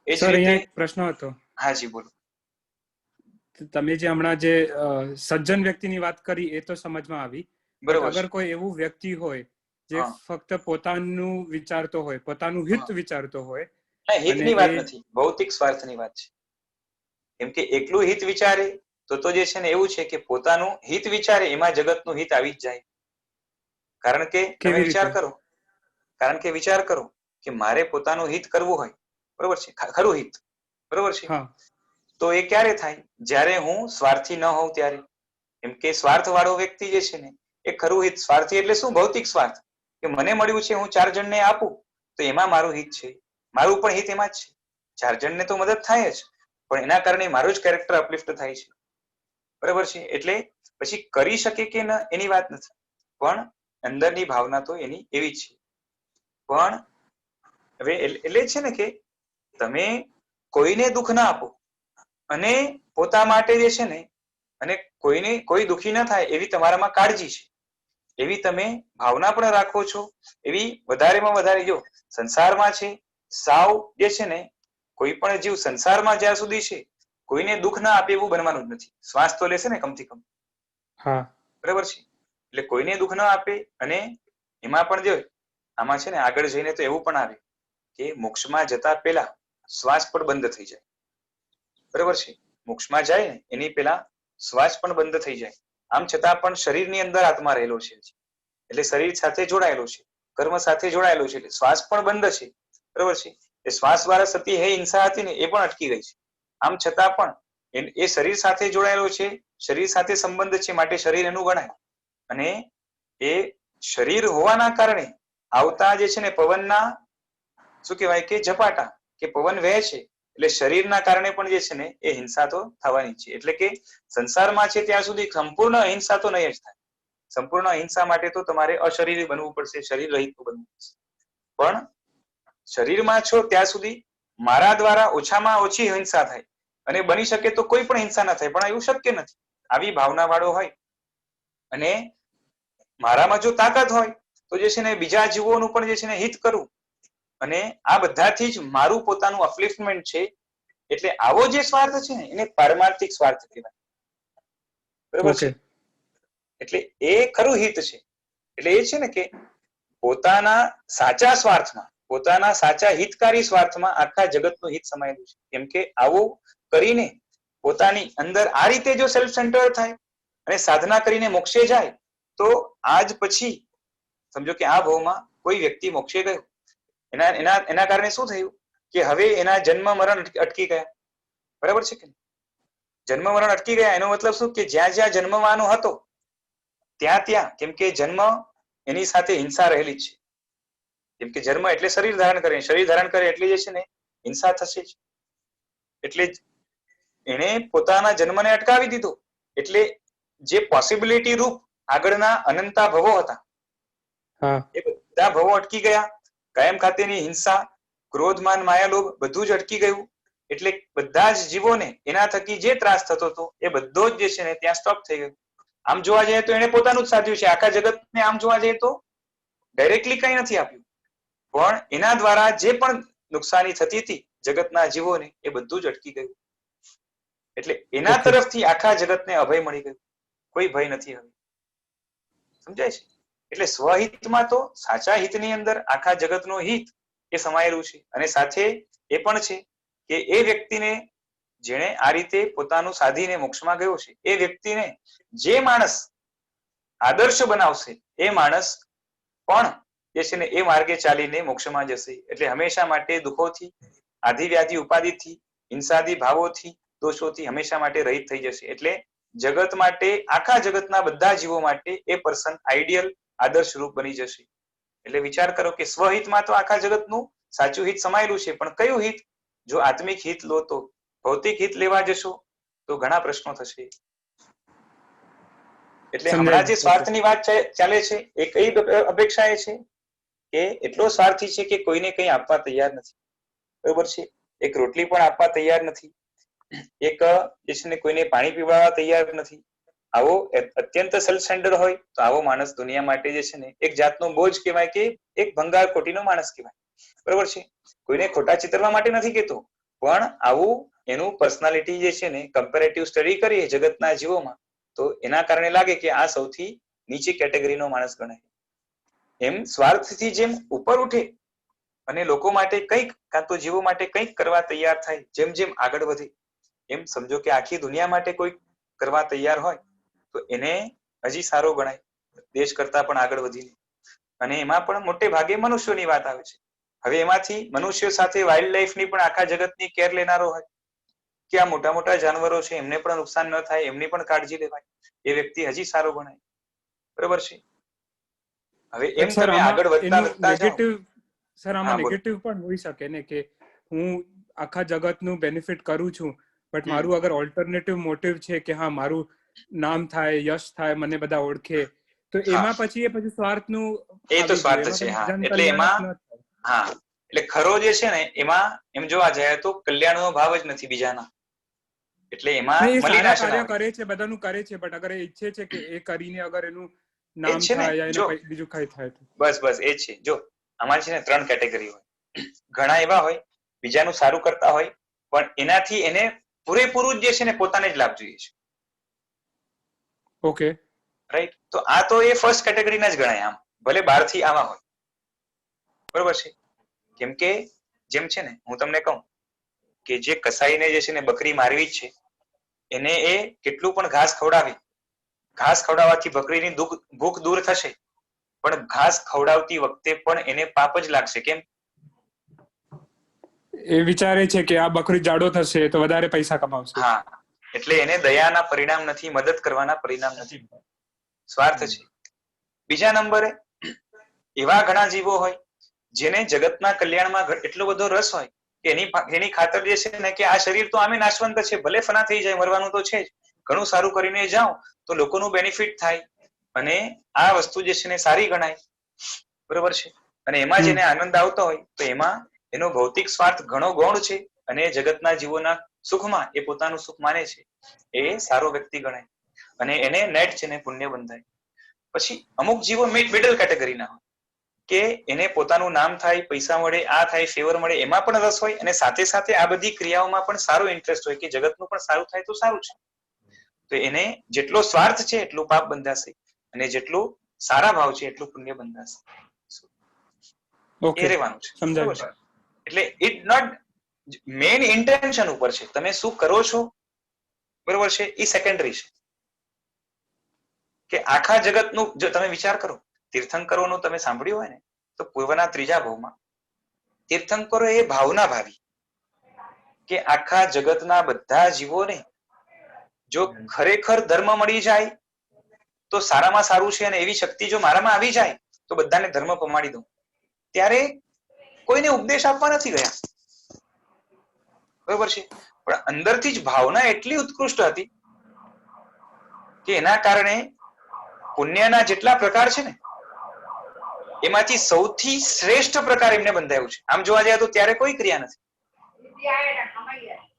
એ જ સર, રીતે અહીંયા એક પ્રશ્ન હતો. હાજી બોલો. તમે જે હમણાં જે સજ્જન વ્યક્તિની વાત કરી એ તો સમજમાં આવી, બટ બરોબર અગર છે. કોઈ એવું વ્યક્તિ હોય જે હા. ફક્ત પોતાનું વિચારતો હોય, પોતાનું હિત હા. વિચારતો હોય ના, અને હિતની વાત નથી, ભૌતિક સ્વાર્થની વાત છે. કેમ કે એકલું હિત વિચારે તો જે છે ને એવું છે કે પોતાનું હિત વિચારે એમાં જગતનું હિત આવી જ જાય. કારણ કે તમે કેવી વિચાર રીતે? કરો, કે મારે પોતાનું હિત કરવું હોય, બરોબર છે, ખરું હિત, બરોબર છે, હા, તો એ ક્યારે થાય? જ્યારે હું સ્વાર્થી ન હોઉં ત્યારે. કેમ કે સ્વાર્થ વાળો વ્યક્તિ જે છે ને એ ખરું હિત, સ્વાર્થી એટલે શું? ભૌતિક સ્વાર્થ, કે મને મળ્યું છે હું 4 જણને આપું તો એમાં મારું હિત છે, મારું પણ હિત એમાં જ છે. 4 જણને તો મદદ થાય જ, પણ એના કારણે મારું જ કેરેક્ટર અપલિફ્ટ થાય છે. બરાબર છે? એટલે પછી કરી શકે કે ન એની વાત નથી, પણ અંદરની ભાવના તો એની એવી જ છે. પણ હવે એટલે છે ને કે તમે કોઈને દુઃખ ના આપો અને પોતા માટે જે છે ને અને કોઈ દુઃખી ના થાય એવી તમારામાં કાળજી છે, એવી તમે ભાવના પણ રાખો છો, એવી વધારેમાં વધારે જો સંસારમાં છે સાવ જે છે ને કોઈ પણ જીવ સંસારમાં જ્યાં સુધી છે કોઈને દુઃખ ના આપે એવું બનવાનું જ નથી. શ્વાસ તો લેશે ને કમથી કમ. હા, બરાબર છે? એટલે કોઈને દુઃખ ના આપે. અને એમાં પણ જો આમાં છે ને આગળ જઈને તો એવું પણ આવે કે મોક્ષમાં જતા પહેલા શ્વાસ પણ બંધ થઈ જાય. બરાબર છે? મોક્ષમાં જાય ને એની પહેલા શ્વાસ પણ બંધ થઈ જાય. આમ છતાં પણ શરીરની અંદર આત્મા રહેલો છે, એટલે શરીર સાથે જોડાયેલો છે, કર્મ સાથે જોડાયેલો છે, એટલે શ્વાસ પણ બંધ છે. બરાબર છે? એ શ્વાસ દ્વારા થતી હે હિંસા હતી ને એ પણ અટકી ગઈ છે. આમ છતાં પણ એ શરીર સાથે જોડાયેલો છે, શરીર સાથે સંબંધ છે, માટે શરીર એનું ગણાય. અને એ શરીર હોવાના કારણે આવતા જે છે ને પવનના શું કહેવાય કે ઝપાટા કે પવન વહે છે, એટલે શરીરના કારણે પણ જે છે ને એ હિંસા તો થવાની છે. એટલે કે સંસારમાં છે ત્યાં સુધી સંપૂર્ણ અહિંસા તો નહીં જ થાય. સંપૂર્ણ અહિંસા માટે તો તમારે અશરીરી બનવું પડશે, શરીર રહિત બનવું પડશે. પણ શરીરમાં છો ત્યાં સુધી મારા દ્વારા ઓછામાં ઓછી હિંસા થાય, અને બની શકે તો કોઈ પણ હિંસા ના થાય, પણ એવું શક્ય નથી. આવી ભાવના વાળો હોય અને મારામાં જો તાકાત હોય તો જે છે ને બીજા જીવોનું પણ જે છે ને હિત કરું, અને આ બધાથી જ મારું પોતાનું અપલિફ્ટમેન્ટ છે. એટલે આવો જે સ્વાર્થ છે ને એને પારમાર્થિક સ્વાર્થ કહેવાય. બરોબર છે? એટલે એ ખરું હિત છે. એટલે એ છે ને કે પોતાના સાચા સ્વાર્થમાં, પોતાના સાચા હિતકારી સ્વાર્થમાં આખા જગતનું હિત સમાયેલું છે. કેમ કે આવું કરીને પોતાની અંદર આ રીતે જો સેલ્ફ સેન્ટર થાય અને સાધના કરીને મોક્ષે જાય, તો આજ પછી સમજો કે આ ભાવમાં કોઈ વ્યક્તિ મોક્ષે ગયો, એના કારણે શું થયું કે હવે એના જન્મ મરણ અટકી ગયા. બરાબર છે કે જન્મ મરણ અટકી ગયા એનો મતલબ શું કે જ્યાં જ્યાં જન્મવાનો હતો ત્યાં કેમ કે જન્મ એની સાથે હિંસા રહેલી છે. કેમ કે જન્મ એટલે શરીર ધારણ કરે, શરીર ધારણ કરે એટલે જે છે ને હિંસા થશે જ. એટલે એને પોતાના જન્મને અટકાવી દીધો. એટલે જે પોસિબિલિટી રૂપ આગળના અનંતા ભવો હતા એ બધા ભવો અટકી ગયા. કાયમ ખાતેની હિંસા, ક્રોધ, માન, માયા, લોભ બધું જ અટકી ગયું. એટલે બધા જ જીવોને એના થકી જે ત્રાસ થતો હતો એ બધો જ જે છે ને ત્યાં સ્ટોપ થઈ ગયો. આમ જોવા જઈએ તો એને પોતાનું જ સાધ્યું છે. આખા જગતને આમ જોવા જઈએ તો ડાયરેક્ટલી કઈ નથી આપ્યું, પણ એના દ્વારા જે પણ નુકસાની થતી હતી જગતના જીવોને એ બધું જ અટકી ગયું. એટલે એના તરફથી આખા જગતને અભય મળી ગયું. કોઈ ભય નથી હવે. સમજાય છે? એટલે સ્વહિતમાં તો સાચા હિતની અંદર આખા જગતનું હિત એ સમાયેલું છે. અને સાથે એ પણ છે કે એ વ્યક્તિને જેણે આ રીતે પોતાનું સાધીને મોક્ષમાં ગયો છે, એ વ્યક્તિને જે માણસ આદર્શ બનાવશે એ માણસ પણ જે છે ને એ માર્ગે ચાલીને મોક્ષમાં જશે. એટલે હંમેશા માટે દુઃખોથી, આધિ વ્યાધિ ઉપાધિથી, હિંસાદી ભાવોથી, દોષોથી હંમેશા માટે રહિત થઈ જશે. એટલે જગત માટે, આખા જગતના બધા જીવો માટે એ પર્સન આઈડિયલ આદર્શ રૂપ બની જશે. એટલે વિચાર કરો કે સ્વહિતમાં તો આખા જગતનું સાચું હિત સમાયેલું છે, પણ કયું હિત? જો આત્મિક હિત લો તો. ભૌતિક હિત લેવા જશો તો ઘણા પ્રશ્નો થશે. એટલે હમણાં જે સ્વાર્થની વાત ચાલે છે એ કઈ અપેક્ષા એ છે કે એટલો સ્વાર્થી છે કે કોઈને કંઈ આપવા તૈયાર નથી. બરોબર છે? એક રોટલી પણ આપવા તૈયાર નથી, એક જે છે ને કોઈને પાણી પીવડાવવા તૈયાર નથી. આવો અત્યંત સેલ્ફ સેન્ટર હોય તો આવો માણસ દુનિયા માટે જે છે ને એક જાતનો બોજ કહેવાય, કે એક ભંગાર ખોટીનો માણસ કહેવાય. બરોબર છે? કોઈને ખોટા ચિતરવા માટે નથી કહેતો, પણ આવું એનું પર્સનાલિટી જે છે ને કમ્પેરેટિવ સ્ટડી કરીએ જગતના જીવોમાં તો એના કારણે લાગે કે આ સૌથી નીચી કેટેગરીનો માણસ ગણાય. એમ સ્વાર્થથી જેમ ઉપર ઉઠે અને લોકો માટે કંઈક, કાં તો જીવો માટે કંઈક કરવા તૈયાર થાય, જેમ જેમ આગળ વધે, એમ સમજો કે આખી દુનિયા માટે કોઈ કરવા તૈયાર હોય તો એને હજી સારો ગણાય, દેશ કરતા પણ આગળ વધીને. અને એમાં પણ મોટે ભાગે મનુષ્યોની વાત આવે છે. હવે એમાંથી મનુષ્યો સાથે વાઇલ્ડ લાઈફની પણ આખા જગતની કેર લેનારો હોય કે આ મોટા મોટા જાનવરો છે એમને પણ નુકસાન ન થાય એમની પણ કાળજી લેવાય, એ વ્યક્તિ હજી સારો ગણાય. બરોબર છે? હવે એમ તમે આગળ વધતા વધતા જાઓ. સર આમાં નેગેટિવ પણ હોઈ શકે ને કે હું આખા જગતનું બેનિફિટ કરું છું, બટ મારું અગર ઓલ્ટરનેટિવ મોટિવ છે કે હા મારું નામ થાય, યશ થાય, મને બધા ઓળખે, તો એમાં પછી સ્વાર્થનું એ તો સ્વાર્થ છે. હા, એટલે એમાં હા એટલે ખરો જે છે ને એમાં એમ જોવા જાય તો કલ્યાણનો ભાવ જ નથી બીજાના. એટલે એમાં સારા કાર્ય કરે છે, બધાનું કરે છે, બટ અગર એ ઈચ્છે છે કે એ કરીને અગર એનું નામ થાય યા એના બીજું કઈ થાય તો બસ એ જ છે. જો આમાં છે ને 3 કેટેગરી હોય. ઘણા એવા હોય બીજાનું સારું કરતા હોય, પણ એનાથી એને પૂરેપૂરું જે છે ને પોતાને જ લાભ જોઈએ છે. Okay, right? તો આ તો એ ફર્સ્ટ કેટેગરીના જ ગણાય. આમ ભલે બહારથી આવા હોય. બરોબર છે? કેમ કે જેમ છે ને, હું તમને કહું કે જે કસાઈને જે છે ને બકરી મારવી જ છે, એને એ કેટલું પણ ઘાસ ખવડાવે, ઘાસ ખવડાવવાથી બકરીની ભૂખ દૂર થશે, પણ ઘાસ ખવડાવતી વખતે પણ એને પાપ જ લાગશે. કેમ? એ વિચારે છે કે આ બકરી જાડો થશે તો વધારે પૈસા કમાવશે. હા, એટલે એને દયાના પરિણામ નથી, મદદ કરવાના પરિણામ નથી, સ્વાર્થ છે. બીજા નંબરે એવા ઘણા જીવો હોય જેને જગતના કલ્યાણમાં એટલો બધો રસ હોય કે એની ખાતર જે છે ને કે આ શરીર તો આમે નાશવંત છે, ભલે ફના થઈ જાય, મરવાનું તો છે જ, ઘણું સારું કરીને જાઓ તો લોકોનું બેનિફિટ થાય અને આ વસ્તુ જે છે ને સારી ગણાય. બરોબર છે? અને એમાં જેને આનંદ આવતો હોય તો એમાં એનો ભૌતિક સ્વાર્થ ઘણો ગૌણ છે અને જગતના જીવોના સુખમાં એ પોતાનું સુખ માને છે, એ સારો વ્યક્તિ ગણાય અને એને નેટ છે ને પુણ્ય બંધાય. પછી અમુક જીવો મિડલ કેટેગરીના હોય કે એને પોતાનું નામ થાય, પૈસા મળે, આ થાય, ફેવર મળે, એમાં પણ રસ હોય અને સાથે સાથે આ બધી ક્રિયાઓમાં પણ સારો ઇન્ટરેસ્ટ હોય કે જગતનું પણ સારું થાય તો સારું છે. તો એને જેટલો સ્વાર્થ છે એટલું પાપ બંધાશે અને જેટલું સારા ભાવ છે એટલું પુણ્ય બંધાશે. એ રહેવાનું છે. બરોબર છે? એટલે ઇટ નોટ મેઇન ઇન્ટેન્શન ઉપર છે, તમે શું કરો છો, બરોબર છે, એ સેકન્ડરી છે. કે આખા જગતનું જો તમે વિચાર કરો, તીર્થંકરોનું તમે સાંભળ્યું હોય ને તો પૂર્વના ત્રીજા ભાવમાં તીર્થંકરો એ ભાવના ભાવી કે આખા જગતના બધા જીવોને જો ખરેખર ધર્મ મળી જાય તો સારામાં સારું છે અને એવી શક્તિ જો મારામાં આવી જાય તો બધાને ધર્મ પમાડી દઉં. ત્યારે કોઈને ઉપદેશ આપવા નથી ગયા, બરોબર છે, પણ અંદરથી જ ભાવના એટલી ઉત્કૃષ્ટ હતી કે એના કારણે પુણ્યના જેટલા પ્રકાર છે ને એમાંથી સૌથી શ્રેષ્ઠ પ્રકાર એમને બંધાયું છે. આમ જોવા જાય તો ત્યારે કોઈ ક્રિયા નથી.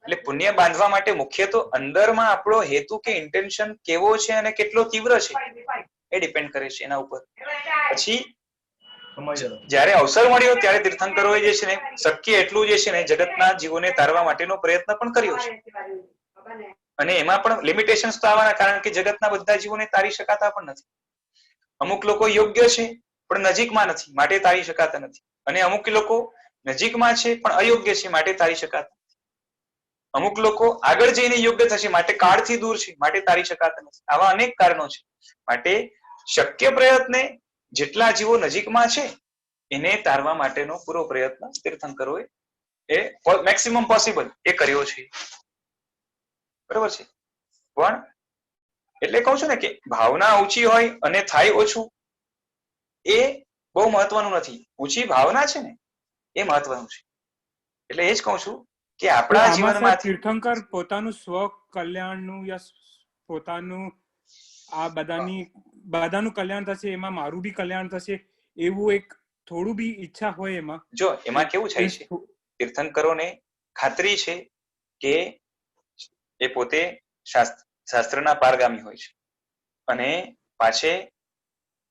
એટલે પુણ્ય બાંધવા માટે મુખ્ય તો અંદરમાં આપણો હેતુ કે ઇન્ટેન્શન કેવો છે અને કેટલો તીવ્ર છે એ ડિપેન્ડ કરે છે એના ઉપર. પછી જયારે અવસર મળ્યો ત્યારે તીર્થંકરોએ જે છે ને શક્ય એટલું જે છે ને જગતના જીવોને તારવા માટેનો પ્રયત્ન પણ કર્યો છે. અને એમાં પણ લિમિટેશન્સ તો આવવાના, કારણ કે જગતના બધા જીવોને તારી શકાતા પણ નથી. અમુક લોકો યોગ્ય છે પણ નજીકમાં નથી માટે તારી શકાતા નથી, અને અમુક લોકો નજીકમાં છે પણ અયોગ્ય છે માટે તારી શકાતા નથી. અમુક લોકો આગળ જઈને યોગ્ય થશે માટે કાળથી દૂર છે માટે તારી શકાતા નથી. આવા અનેક કારણો છે. માટે શક્ય પ્રયત્ને જેટલા જીવો નજીકમાં છે એને તારવા માટેનો પૂરો પ્રયત્ન તીર્થંકરોએ એ મેક્સિમમ પોસિબલ એ કર્યો છે. બરોબર છે? પણ એટલે કહું છું ને કે ભાવના ઊંચી હોય અને થાય ઓછું એ બહુ મહત્વનું નથી. ઊંચી ભાવના છે ને એ મહત્વનું છે. એટલે એ જ કહું છું કે આપણા જીવનમાંથી તીર્થંકર પોતાનું સ્વ કલ્યાણનું યા પોતાનું આ બધાનું કલ્યાણ થશે, એમાં મારું બી કલ્યાણ થશે એવું એક થોડું બી ઈચ્છા હોય એમાં. જો એમાં કેવું થાય છે, તીર્થંકરોને ખાતરી છે કે એ પોતે શાસ્ત્રના પારગામી હોય છે અને પાછે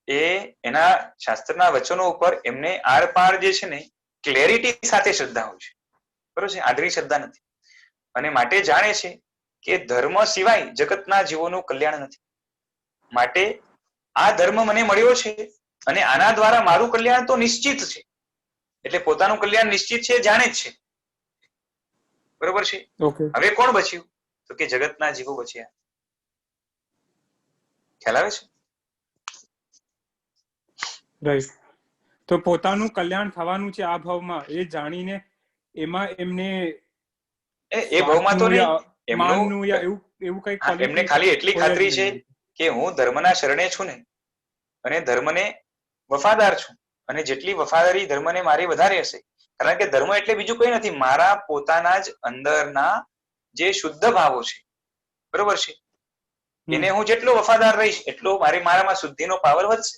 એ એના શાસ્ત્રના વચનો ઉપર એમને આરપાર જે છે ને ક્લેરિટી સાથે શ્રદ્ધા હોય છે. બરોબર છે? આંધળી શ્રદ્ધા નથી. અને માટે જાણે છે કે ધર્મ સિવાય જગતના જીવોનું કલ્યાણ નથી. માટે આ ધર્મ મને મળ્યો છે અને આના દ્વારા મારું કલ્યાણ તો નિશ્ચિત છે. એટલે પોતાનું કલ્યાણ નિશ્ચિત છે, જાણે જ છે. બરોબર છે? હવે કોણ બચ્યું? તો કે જગતના જીવો બચ્યા. ખ્યાલ આવે છે? રાઈટ. તો પોતાનું કલ્યાણ થવાનું છે આ ભાવમાં એ જાણીને એમાં એમને એ ભાવમાં તો નહીં, માનનું યા એવું કઈ ક્વોલિટી એમને ખાલી એટલી ખાતરી છે કે હું ધર્મના શરણે છું ને અને ધર્મને વફાદાર છું, અને જેટલી વફાદારી ધર્મને મારી વધારે હશે, કારણ કે ધર્મ એટલે બીજું કઈ નથી, મારા પોતાના જ અંદરના જે શુદ્ધ ભાવો છે, બરોબર છે, એને હું જેટલો વફાદાર રહીશ એટલો મારામાં શુદ્ધિનો પાવર વધશે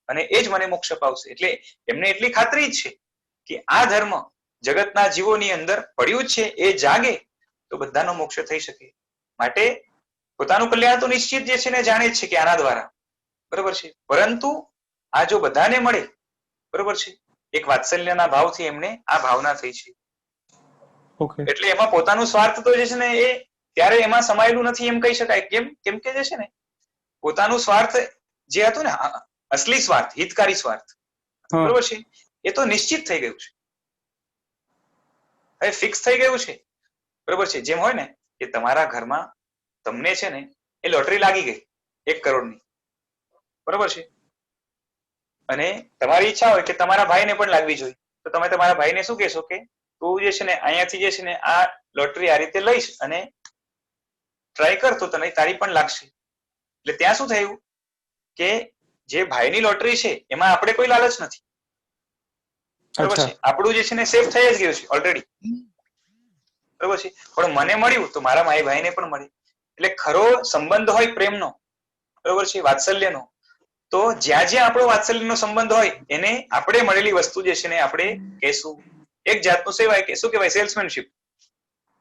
અને એ જ મને મોક્ષ અપાવશે. એટલે એમને એટલી ખાતરી જ છે કે આ ધર્મ જગતના જીવોની અંદર પડ્યું છે, એ જાગે તો બધાનો મોક્ષ થઈ શકે. માટે પોતાનું કલ્યાણ તો નિશ્ચિત જે છે ને જાણે જ છે કે આના દ્વારા, બરોબર છે, પરંતુ આ જો બધાને મળે, બરોબર છે, એક વાત્સલ્યના ભાવથી એમને આ ભાવના થઈ છે. એટલે એમાં પોતાનું સ્વાર્થ તો જે છે ને એ ત્યારે એમાં સમાયેલું નથી એમ કહી શકાય. કેમ કે જે છે ને પોતાનું સ્વાર્થ જે હતું ને અસલી સ્વાર્થ, હિતકારી સ્વાર્થ, બરોબર છે, એ તો નિશ્ચિત થઈ ગયું છે. હવે ફિક્સ થઈ ગયું છે, બરોબર છે. જેમ હોય ને કે તમારા ઘરમાં તમને છે ને એ લોટરી લાગી ગઈ 1 કરોડની, બરોબર છે, અને તમારી ઈચ્છા હોય કે તમારા ભાઈને પણ લાગવી જોઈએ, તો તમે તમારા ભાઈને શું કહેશો કે તું જે છે ને અહીંયાથી જે છે ને આ લોટરી આ રીતે લઈશ અને ટ્રાય કર તો તને તારી પણ લાગશે. એટલે ત્યાં શું થયું કે જે ભાઈની લોટરી છે એમાં આપણે કોઈ લાલચ નથી, બરોબર છે, આપણું જે છે ને સેફ થઈ જ ગયું છે ઓલરેડી, બરોબર છે. પણ મને મળ્યું તો મારા ભાઈને પણ મળે. એટલે ખરો સંબંધ હોય પ્રેમનો, બરોબર છે, વાત્સલ્યનો, તો જ્યાં જ્યાં આપણો વાત્સલ્યનો સંબંધ હોય એને આપણે મળેલી વસ્તુ જે છે ને આપણે કહેશું. એક જાતનું સેવાય કે શું કહેવાય, સેલ્સમેનશિપ.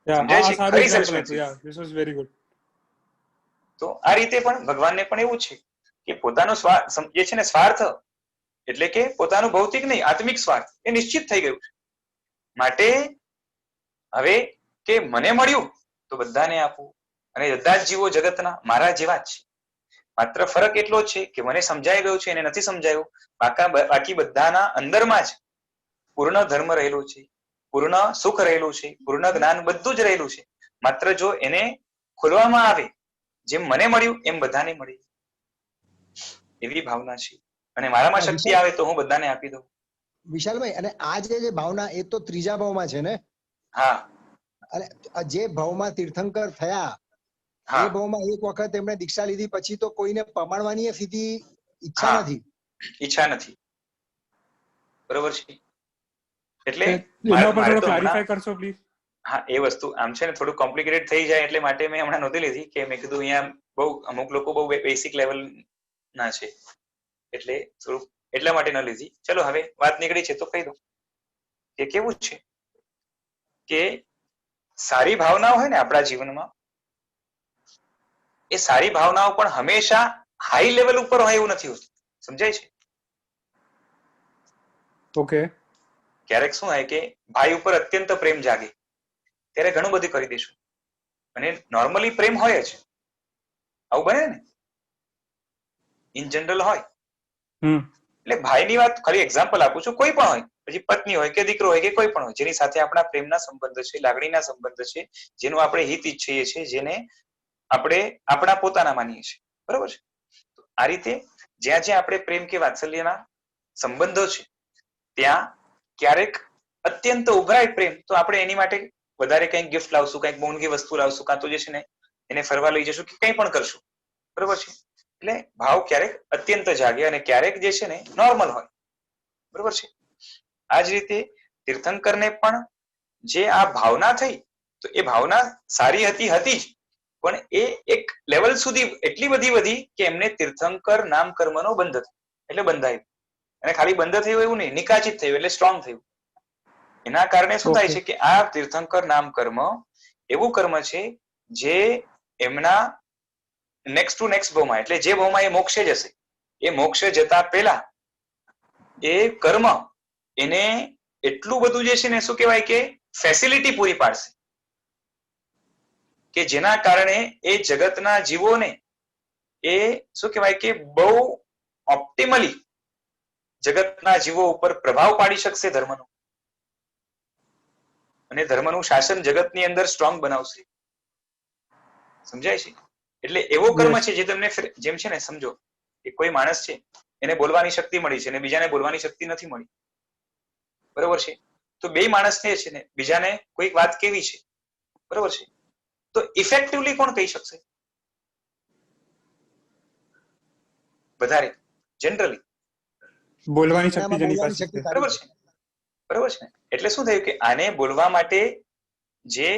સમજાય છે? ખરી સેલ્સમેનશિપ. તો આ રીતે પણ ભગવાનને પણ એવું છે કે પોતાનો જે છે ને સ્વાર્થ એટલે કે પોતાનું ભૌતિક નહીં આત્મિક સ્વાર્થ એ નિશ્ચિત થઈ ગયું છે. માટે હવે કે મને મળ્યું તો બધાને આપવું, અને બધા જ જીવો જગતના મારા જેવા જ છે. માત્ર ફરક એટલો જ છે કે મને સમજાઈ ગયું છે એને નથી સમજાયું, બાકી બધાના અંદરમાં જ પૂર્ણ ધર્મ રહેલું છે, પૂર્ણ સુખ રહેલું છે, પૂર્ણ જ્ઞાન બધું જ રહેલું છે. માત્ર જો એને ખોલવામાં આવે, જેમ મને મળ્યું એમ બધાને મળે, એવી ભાવના છે. અને મારામાં શક્તિ આવે તો હું બધાને આપી દઉં. વિશાલભાઈ, અને આ જે ભાવના એ તો ત્રીજા ભાવમાં છે ને? હા. અને જે ભાવમાં તીર્થંકર થયા એ ભાવમાં એક વખત એમણે દીક્ષા લીધી પછી તો કોઈને પમાડવાની સીધી ઈચ્છા નથી. ઈચ્છા નથી, બરોબર છે. એટલે એના પર થોડો ક્લેરિફાય કરશો પ્લીઝ? હા, એ વસ્તુ આમ છે ને થોડું કોમ્પ્લિકેટેડ થઈ જાય એટલે માટે મેં હમણાં નહોતી લીધી કે મેં કીધું અહીંયા બહુ અમુક લોકો બહુ બેસિક લેવલ ના છે એટલે થોડું એટલા માટે ન લીધી. ચલો હવે વાત નીકળી છે તો કહી દઉં કે કેવું છે કે સારી ભાવનાઓ હોય ને આપણા જીવનમાં, એ સારી ભાવનાઓ પણ હંમેશા હાઈ લેવલ ઉપર હોય એવું નથી હોતું. સમજાય છે? ઓકે. ક્યારેક શું થાય કે ભાઈ ઉપર અત્યંત પ્રેમ જાગે ત્યારે ઘણું બધું કરી દઈશું, અને નોર્મલી પ્રેમ હોય જ, આવું બને ને, ઇન જનરલ હોય. એટલે ભાઈની વાત ખાલી એક્ઝામ્પલ આપું છું, કોઈ પણ હોય, પછી પત્ની હોય કે દીકરો હોય કે કોઈ પણ હોય, જેની સાથે આપણા પ્રેમના સંબંધ છે, લાગણીના સંબંધ છે, જેનું આપણે હિત ઈચ્છીએ છીએ, જેને આપણે આપણા પોતાના માનીએ છીએ, બરોબર છે. આ રીતે જ્યાં જ્યાં આપણે પ્રેમ કે વાત્સલ્યના સંબંધો છે ત્યાં ક્યારેક અત્યંત ઉભરાય પ્રેમ તો આપણે એની માટે વધારે કંઈક ગિફ્ટ લાવશું, કંઈક મોંઘી વસ્તુ લાવશું, કાં તો જે છે ને એને ફરવા લઈ જશું કે કંઈ પણ કરશું, બરોબર છે. એટલે ભાવ ક્યારેક અત્યંત જાગે અને ક્યારેક જે છે ને નોર્મલ હોય, બરોબર છે. આ જ રીતે તીર્થંકરને પણ જે આ ભાવના થઈ તો એ ભાવના સારી હતી જ, પણ એ એક લેવલ સુધી એટલી બધી વધી કે એમને તીર્થંકર નામ કર્મનો બંધ થયો એટલે બંધાયું. અને ખાલી બંધ થયું એવું નહીં, નિકાચિત થયું એટલે સ્ટ્રોંગ થયું. એના કારણે શું થાય છે કે આ તીર્થંકર નામ કર્મ એવું કર્મ છે જે એમના નેક્સ્ટ ટુ નેક્સ્ટ ભાવમાં, એટલે જે ભાવમાં એ મોક્ષે જશે એ મોક્ષે જતા પહેલા એ કર્મ એને એટલું બધું જે છે ને શું કહેવાય કે ફેસિલિટી પૂરી પાડશે કે જેના કારણે એ જગતના જીવોને એ શું કહેવાય કે બહુ ઓપ્ટિમલી જગતના જીવો ઉપર પ્રભાવ પાડી શકશે ધર્મનો, અને ધર્મનું શાસન જગતની અંદર સ્ટ્રોંગ બનાવશે. સમજાય છે? એટલે એવો કર્મ છે જે તમને જેમ છે ને સમજો કે કોઈ માણસ છે એને બોલવાની શક્તિ મળી છે અને બીજાને બોલવાની શક્તિ નથી મળી, બરોબર છે. તો બે માણસને છે ને બીજાને કોઈક વાત કેવી છે, બરોબર છે, તો ઇફેક્ટિવલી કોણ કહી શકશે વધારે? જનરલી બોલવાની શક્તિ જેની પાસે છે, બરોબર છે, બરોબર છે. એટલે શું થયું કે આને બોલવા માટે જે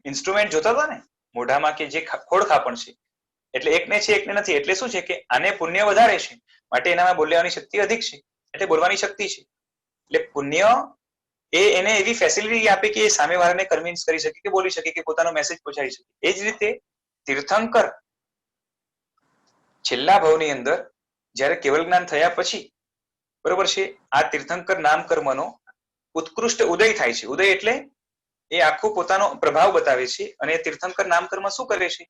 ઇન્સ્ટ્રુમેન્ટ જોતા હતા ને મોઢામાં કે જે ખોડખાપણ છે, એટલે એકને છે એકને નથી, એટલે શું છે કે આને પુણ્ય વધારે છે માટે એનામાં બોલવાની શક્તિ અધિક છે એટલે બોલવાની શક્તિ છે. એટલે પુણ્ય એ એને એવી ફેસિલિટી આપે કે એ સામેવાળાને કન્વિન્સ કરી શકે કે બોલી શકે કે પોતાનો મેસેજ પહોંચાડી શકે. એ જ રીતે તીર્થંકર છેલ્લા ભાવની અંદર જ્યારે કેવલ જ્ઞાન થયા પછી, બરોબર છે, આ તીર્થંકર નામ કર્મનો ઉત્કૃષ્ટ ઉદય થાય છે. ઉદય એટલે એ આખું પોતાનો પ્રભાવ બતાવે છે. અને તીર્થંકર નામ કર્મ શું કરે છે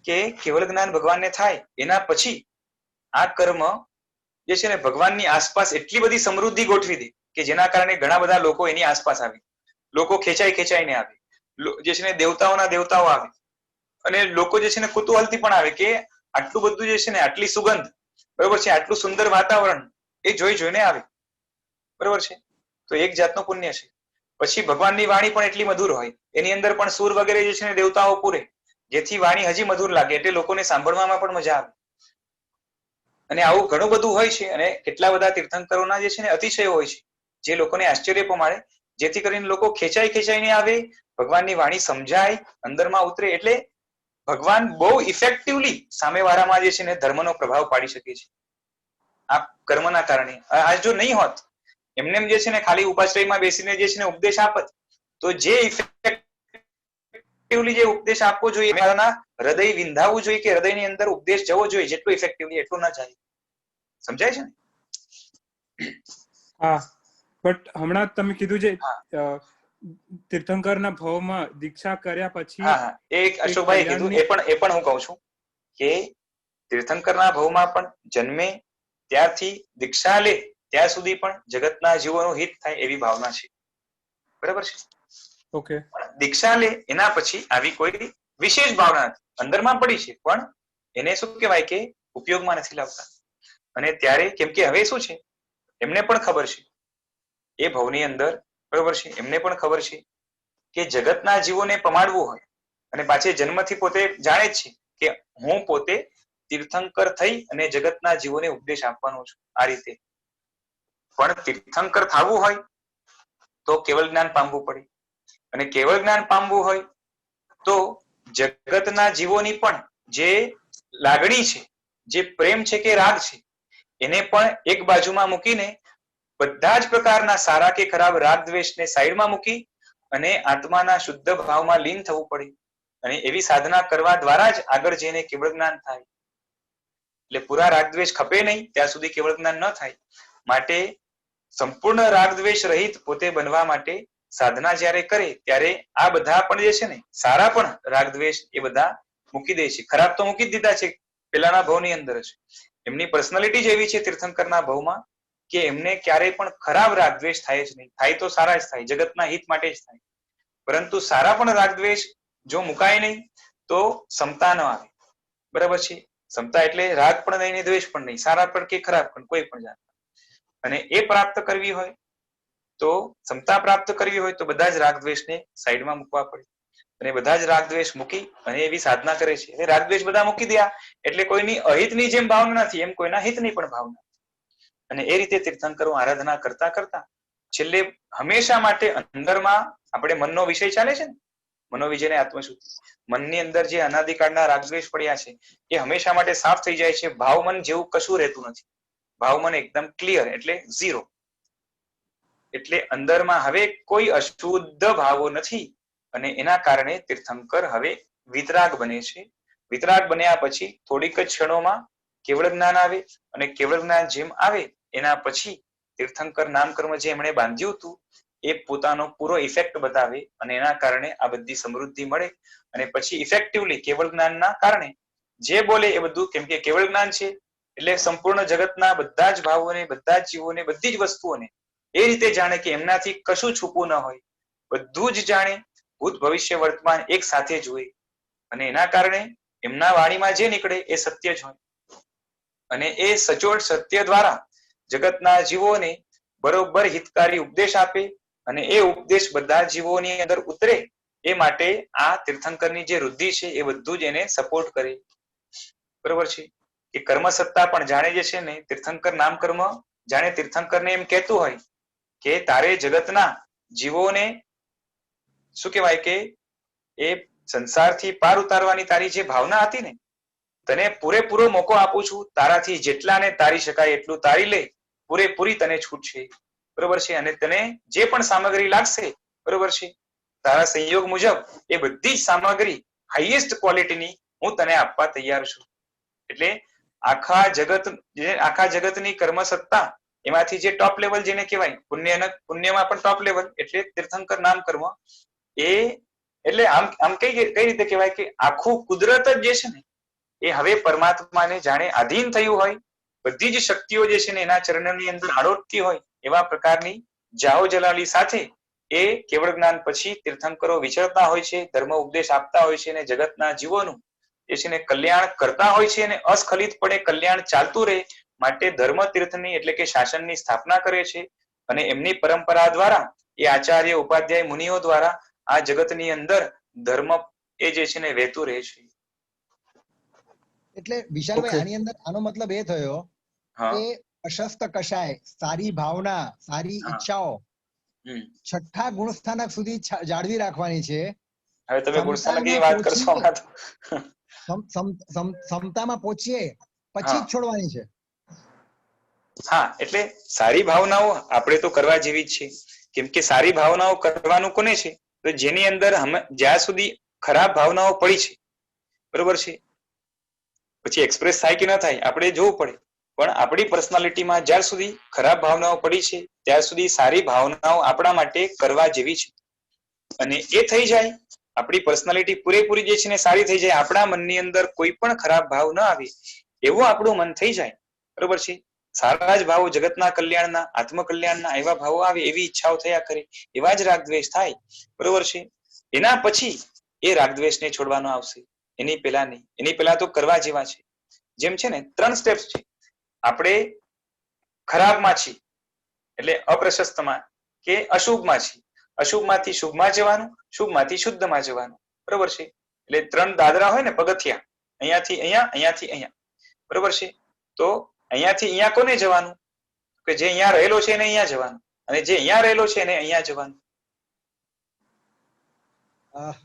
કે કેવલ જ્ઞાન ભગવાનને થાય એના પછી આ કર્મ જે છે ને ભગવાનની આસપાસ એટલી બધી સમૃદ્ધિ ગોઠવી દે કે જેના કારણે ઘણા બધા લોકો એની આસપાસ આવે. લોકો ખેંચાઈને આવે, જે છે ને દેવતાઓના દેવતાઓ આવે, અને લોકો જે છે ને કુતૂહલથી પણ આવે કે આટલું બધું જે છે ને આટલી સુગંધ, બરોબર છે, આટલું સુંદર વાતાવરણ એ જોઈને આવે, બરોબર છે. તો એક જાતનું પુણ્ય છે. પછી ભગવાનની વાણી પણ એટલી મધુર હોય, એની અંદર પણ સૂર વગેરે જે છે ને દેવતાઓ પૂરે, જેથી વાણી હજી મધુર લાગે, એટલે લોકોને સાંભળવામાં પણ મજા આવે. અને આવું ઘણું બધું હોય છે. અને કેટલા બધા તીર્થંકરોના જે છે ને અતિશયો હોય છે, જે લોકોને આશ્ચર્ય પમાડે, જેથી કરીને લોકો ખેંચાઈને આવે, ભગવાનની વાણી સમજાય, અંદરમાં ઉતરે. એટલે ભગવાન બહુ ઇફેક્ટિવલી સામેવાળામાં જે છે ને ધર્મનો પ્રભાવ પાડી શકે છે આ કર્મના કારણે. આ જો નહીં હોત, એમને જે છે ને ખાલી ઉપાશ્રયમાં બેસીને જે છે ને ઉપદેશ આપત, તો જે ઇફેક્ટિવલી જે ઉપદેશ આપવો જોઈએ, હૃદય વિંધાવવું જોઈએ કે હૃદયની અંદર ઉપદેશ જવો જોઈએ, જેટલું ઇફેક્ટિવલી એટલું ના જાય. સમજાય છે ને? હા, બટ હમણાં તમે કીધું છે તીર્થંકરના ભાવમાં દીક્ષા કર્યા પછી. હા, એક અશોકભાઈ કીધું, એ પણ હું કહું છું કે તીર્થંકરના ભાવમાં પણ જન્મે ત્યારથી દીક્ષા લે ત્યાં સુધી પણ જગતના જીવોનું હિત થાય એવી ભાવના છે, બરાબર છે. ઓકે. દીક્ષા લે એના પછી આવી કોઈ વિશેષ ભાવના નથી, અંદરમાં પડી છે, પણ એને શું કહેવાય કે ઉપયોગમાં નથી લાવતા. અને ત્યારે કેમ કે હવે શું છે, એમને પણ ખબર છે એ ભવની અંદર, બરોબર છે, એમને પણ ખબર છે કે જગતના જીવોને પમાડવું હોય, અને પાછે જન્મથી પોતે જાણે જ છે કે હું પોતે તીર્થંકર થઈ અને જગતના જીવોને ઉપદેશ આપવાનો છું આ રીતે. પણ તીર્થંકર થવું હોય તો કેવળ જ્ઞાન પામવું પડે, અને કેવળ જ્ઞાન પામવું હોય તો જગતના જીવોની પણ જે લાગણી છે, જે પ્રેમ છે કે રાગ છે, એને પણ એક બાજુમાં મૂકીને બધા જ પ્રકારના સારા કે ખરાબ રાગ દ્વેષને સાઈડમાં મૂકી અને આત્માના શુદ્ધ ભાવમાં લીન થવું પડે. અને એવી સાધના કરવા દ્વારા જ આગળ જઈને કેવળ જ્ઞાન થાય. એટલે પૂરા રાગદ્વેષ ખપે નહીં ત્યાં સુધી કેવળ જ્ઞાન ન થાય. માટે સંપૂર્ણ રાગદ્વેષ રહિત પોતે બનવા માટે સાધના જ્યારે કરે ત્યારે આ બધા પણ જે છે ને સારા પણ રાગદ્વેષ એ બધા મૂકી દે છે. ખરાબ તો મૂકી જ દીધા છે પેલાના ભાવની અંદર જ. એમની પર્સનાલિટી જ એવી છે તીર્થંકરના ભાવમાં કે એમને ક્યારેય પણ ખરાબ રાગદ્વેષ થાય જ નહીં. થાય તો સારા જ થાય, જગતના હિત માટે જ થાય. પરંતુ સારા પણ રાગદ્વેષ જો મુકાય નહીં તો સમતા ન આવે, બરાબર છે. સમતા એટલે રાગ પણ નહીં ને દ્વેષ પણ નહીં, સારા પણ કે ખરાબ પણ કોઈ પણ જાત. અને એ પ્રાપ્ત કરવી હોય તો સમતા પ્રાપ્ત કરવી હોય તો બધા જ રાગદ્વેષને સાઈડમાં મૂકવા પડે. અને બધા જ રાગદ્વેષ મૂકી અને એવી સાધના કરે છે. એ રાગદ્વેષ બધા મૂકી દયા એટલે કોઈની અહિતની જેમ ભાવના નથી, એમ કોઈના હિતની પણ ભાવના. અને એ રીતે તીર્થંકરો આરાધના કરતા કરતા છેલ્લે હંમેશા માટે અંદરમાં આપણે મનનો વિષય ચાલે છે ને, મનોવિજય આત્મશુદ્ધિ, મનની અંદર જે અનાદિકાળના રાગદ્વેષ પડ્યા છે એ હંમેશા માટે સાફ થઈ જાય છે. ભાવમન જેવું કશું રહેતું નથી. ભાવમન એકદમ ક્લિયર એટલે ઝીરો. એટલે અંદરમાં હવે કોઈ અશુદ્ધ ભાવો નથી. અને એના કારણે તીર્થંકર હવે વિતરાગ બને છે. વિતરાગ બન્યા પછી થોડીક જ ક્ષણોમાં કેવળ જ્ઞાન આવે, અને કેવળ જ્ઞાન જેમ આવે એના પછી તીર્થંકર નામકર્મ જે એમણે બાંધ્યું હતું એ પોતાનો પૂરો ઇફેક્ટ બતાવે, અને એના કારણે આ બધી સમૃદ્ધિ મળે. અને પછી ઇફેક્ટિવલી કેવળ જ્ઞાનના કારણે જે બોલે એ બધું, કેમ કે કેવળ જ્ઞાન છે એટલે સંપૂર્ણ જગતના બધા જ ભાવોને, બધા જ જીવોને, બધી જ વસ્તુઓને એ રીતે જાણે કે એમનાથી કશું છૂપું ન હોય, બધું જ જાણે, ભૂત ભવિષ્ય વર્તમાન એક સાથે જુએ. અને એના કારણે એમના વાણીમાં જે નીકળે એ સત્ય જ હોય. અને એ સચોટ સત્ય દ્વારા જગતના જીવોને બરોબર હિતકારી ઉપદેશ આપે, અને એ ઉપદેશ બધા જીવોની અંદર ઉતરે એ માટે આ તીર્થંકરની જે વૃદ્ધિ છે એ બધું જ એને સપોર્ટ કરે, બરોબર છે. એ કર્મ સત્તા પણ જાણે જે છે ને તીર્થંકર નામ કર્મ જાણે તીર્થંકરને એમ કહેતું હોય કે તારે જગતના જીવોને શું કહેવાય કે એ સંસારથી પાર ઉતારવાની તારી જે ભાવના હતી ને, તને પૂરેપૂરો મોકો આપું છું, તારાથી જેટલાને તારી શકાય એટલું તારી લે, પૂરેપૂરી તને છૂટ છે, બરોબર છે. અને તને જે પણ સામગ્રી લાગશે, બરોબર છે, તારા સંયોગ મુજબ એ બધી જ સામગ્રી હાઈએસ્ટ ક્વોલિટીની હું તને આપવા તૈયાર છું. એટલે આખા જગતની કર્મ સત્તા એમાંથી જે ટોપ લેવલ જેને કહેવાય, પુણ્યમાં પણ ટોપ લેવલ એટલે તીર્થંકર નામ કર્મ. એ એટલે આમ કઈ રીતે કહેવાય કે આખું કુદરત જ જે છે ને એ હવે પરમાત્માને જાણે આધીન થયું હોય, બધી જ શક્તિઓ જે છે ને એના ચરણની અંદર આડોટતી હોય એવા પ્રકારની જાહો જલાલી સાથે એ કેવળ જ્ઞાન પછી તીર્થંકરો વિચરતા હોય છે, ધર્મ ઉપદેશ આપતા હોય છે અને જગતના જીવોનું જે છે ને કલ્યાણ કરતા હોય છે અને અસ્ખલિતપણે કલ્યાણ ચાલતું રહે માટે ધર્મ તીર્થની એટલે કે શાસનની સ્થાપના કરે છે અને એમની પરંપરા દ્વારા એ આચાર્ય ઉપાધ્યાય મુનિઓ દ્વારા આ જગતની અંદર ધર્મ એ જે છે ને વહેતું રહે છે. એટલે વિશાલભાઈ આની અંદર આનો મતલબ એ થયો કે પ્રશસ્ત કશાય, સારી ભાવના, સારી ઈચ્છાઓ છઠ્ઠા ગુણસ્થાનક સુધી જાળવી રાખવાની છે. હવે તમે ગુણસ્થાનકની વાત કરશો સમતામાં પહોંચીએ પછી જ છોડવાની છે. હા, એટલે સારી ભાવનાઓ આપણે તો કરવા જેવી જ છે, કેમ કે સારી ભાવનાઓ કરવાનું કોને છે? તો જેની અંદર જ્યાં સુધી ખરાબ ભાવનાઓ પડી છે, બરોબર છે, પછી એક્સપ્રેસ થાય કે ન થાય આપણે જોવું પડે, પણ આપણી પર્સનાલિટીમાં જ્યાર સુધી ખરાબ ભાવનાઓ પડી છે ત્યાર સુધી સારી ભાવનાઓ આપણા માટે કરવા જેવી છે. અને એ થઈ જાય, આપણી પર્સનાલિટી પૂરેપૂરી જે છે ને સારી થઈ જાય, આપણા મનની અંદર કોઈ પણ ખરાબ ભાવ ન આવે એવું આપણું મન થઈ જાય, બરોબર છે, સારા જ ભાવો જગતના કલ્યાણના, આત્મકલ્યાણના એવા ભાવો આવે, એવી ઈચ્છાઓ થયા કરે, એવા જ રાગદ્વેષ થાય, બરોબર છે. એના પછી એ રાગદ્વેષને છોડવાનો આવશે, એની પહેલા નહીં. એની પહેલા તો કરવા જેવા છે. જેમ છે ને 3 સ્ટેપ્સ છે. આપણે ખરાબમાં છીએ એટલે અપ્રશસ્તમાં કે અશુભમાં છીએ, અશુભમાંથી શુભમાં જવાનું, શુભમાંથી શુદ્ધમાં જવાનું, બરોબર છે. એટલે 3 દાદરા હોય ને પગથિયા, અહીંયાથી અહીંયા, અહીંયાથી અહીંયા, બરોબર છે. તો અહીંયાથી અહીંયા કોને જવાનું? કે જે અહીંયા રહેલો છે એને અહીંયા જવાનું, અને જે અહીંયા રહેલો છે એને અહીંયા જવાનું.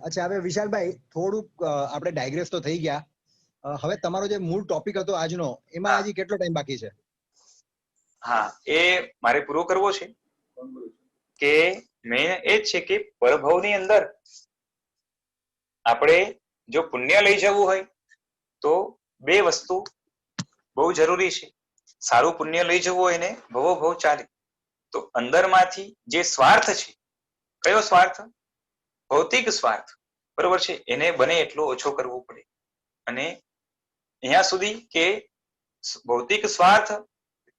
અચ્છા, હવે વિશાલભાઈ થોડુંક આપણે ડાયગ્રેસ તો થઈ ગયા. હવે તમારો જે મૂળ ટોપિક હતો આજનો, એમાં હજી કેટલો ટાઈમ બાકી છે? હા, એ મારે પૂરો કરવો છે કે મેઇન એ જ છે કે પરભવની અંદર આપણે જો પુણ્ય લઈ જવું હોય તો 2 વસ્તુ બહુ જરૂરી છે. સારું પુણ્ય લઈ જવું હોય ને ભવો ભવ ચાલે તો અંદરમાંથી જે સ્વાર્થ છે, કયો સ્વાર્થ? ભૌતિક સ્વાર્થ, બરોબર છે, એને બને એટલો ઓછો કરવો પડે. અને અહીંયા સુધી કે ભૌતિક સ્વાર્થ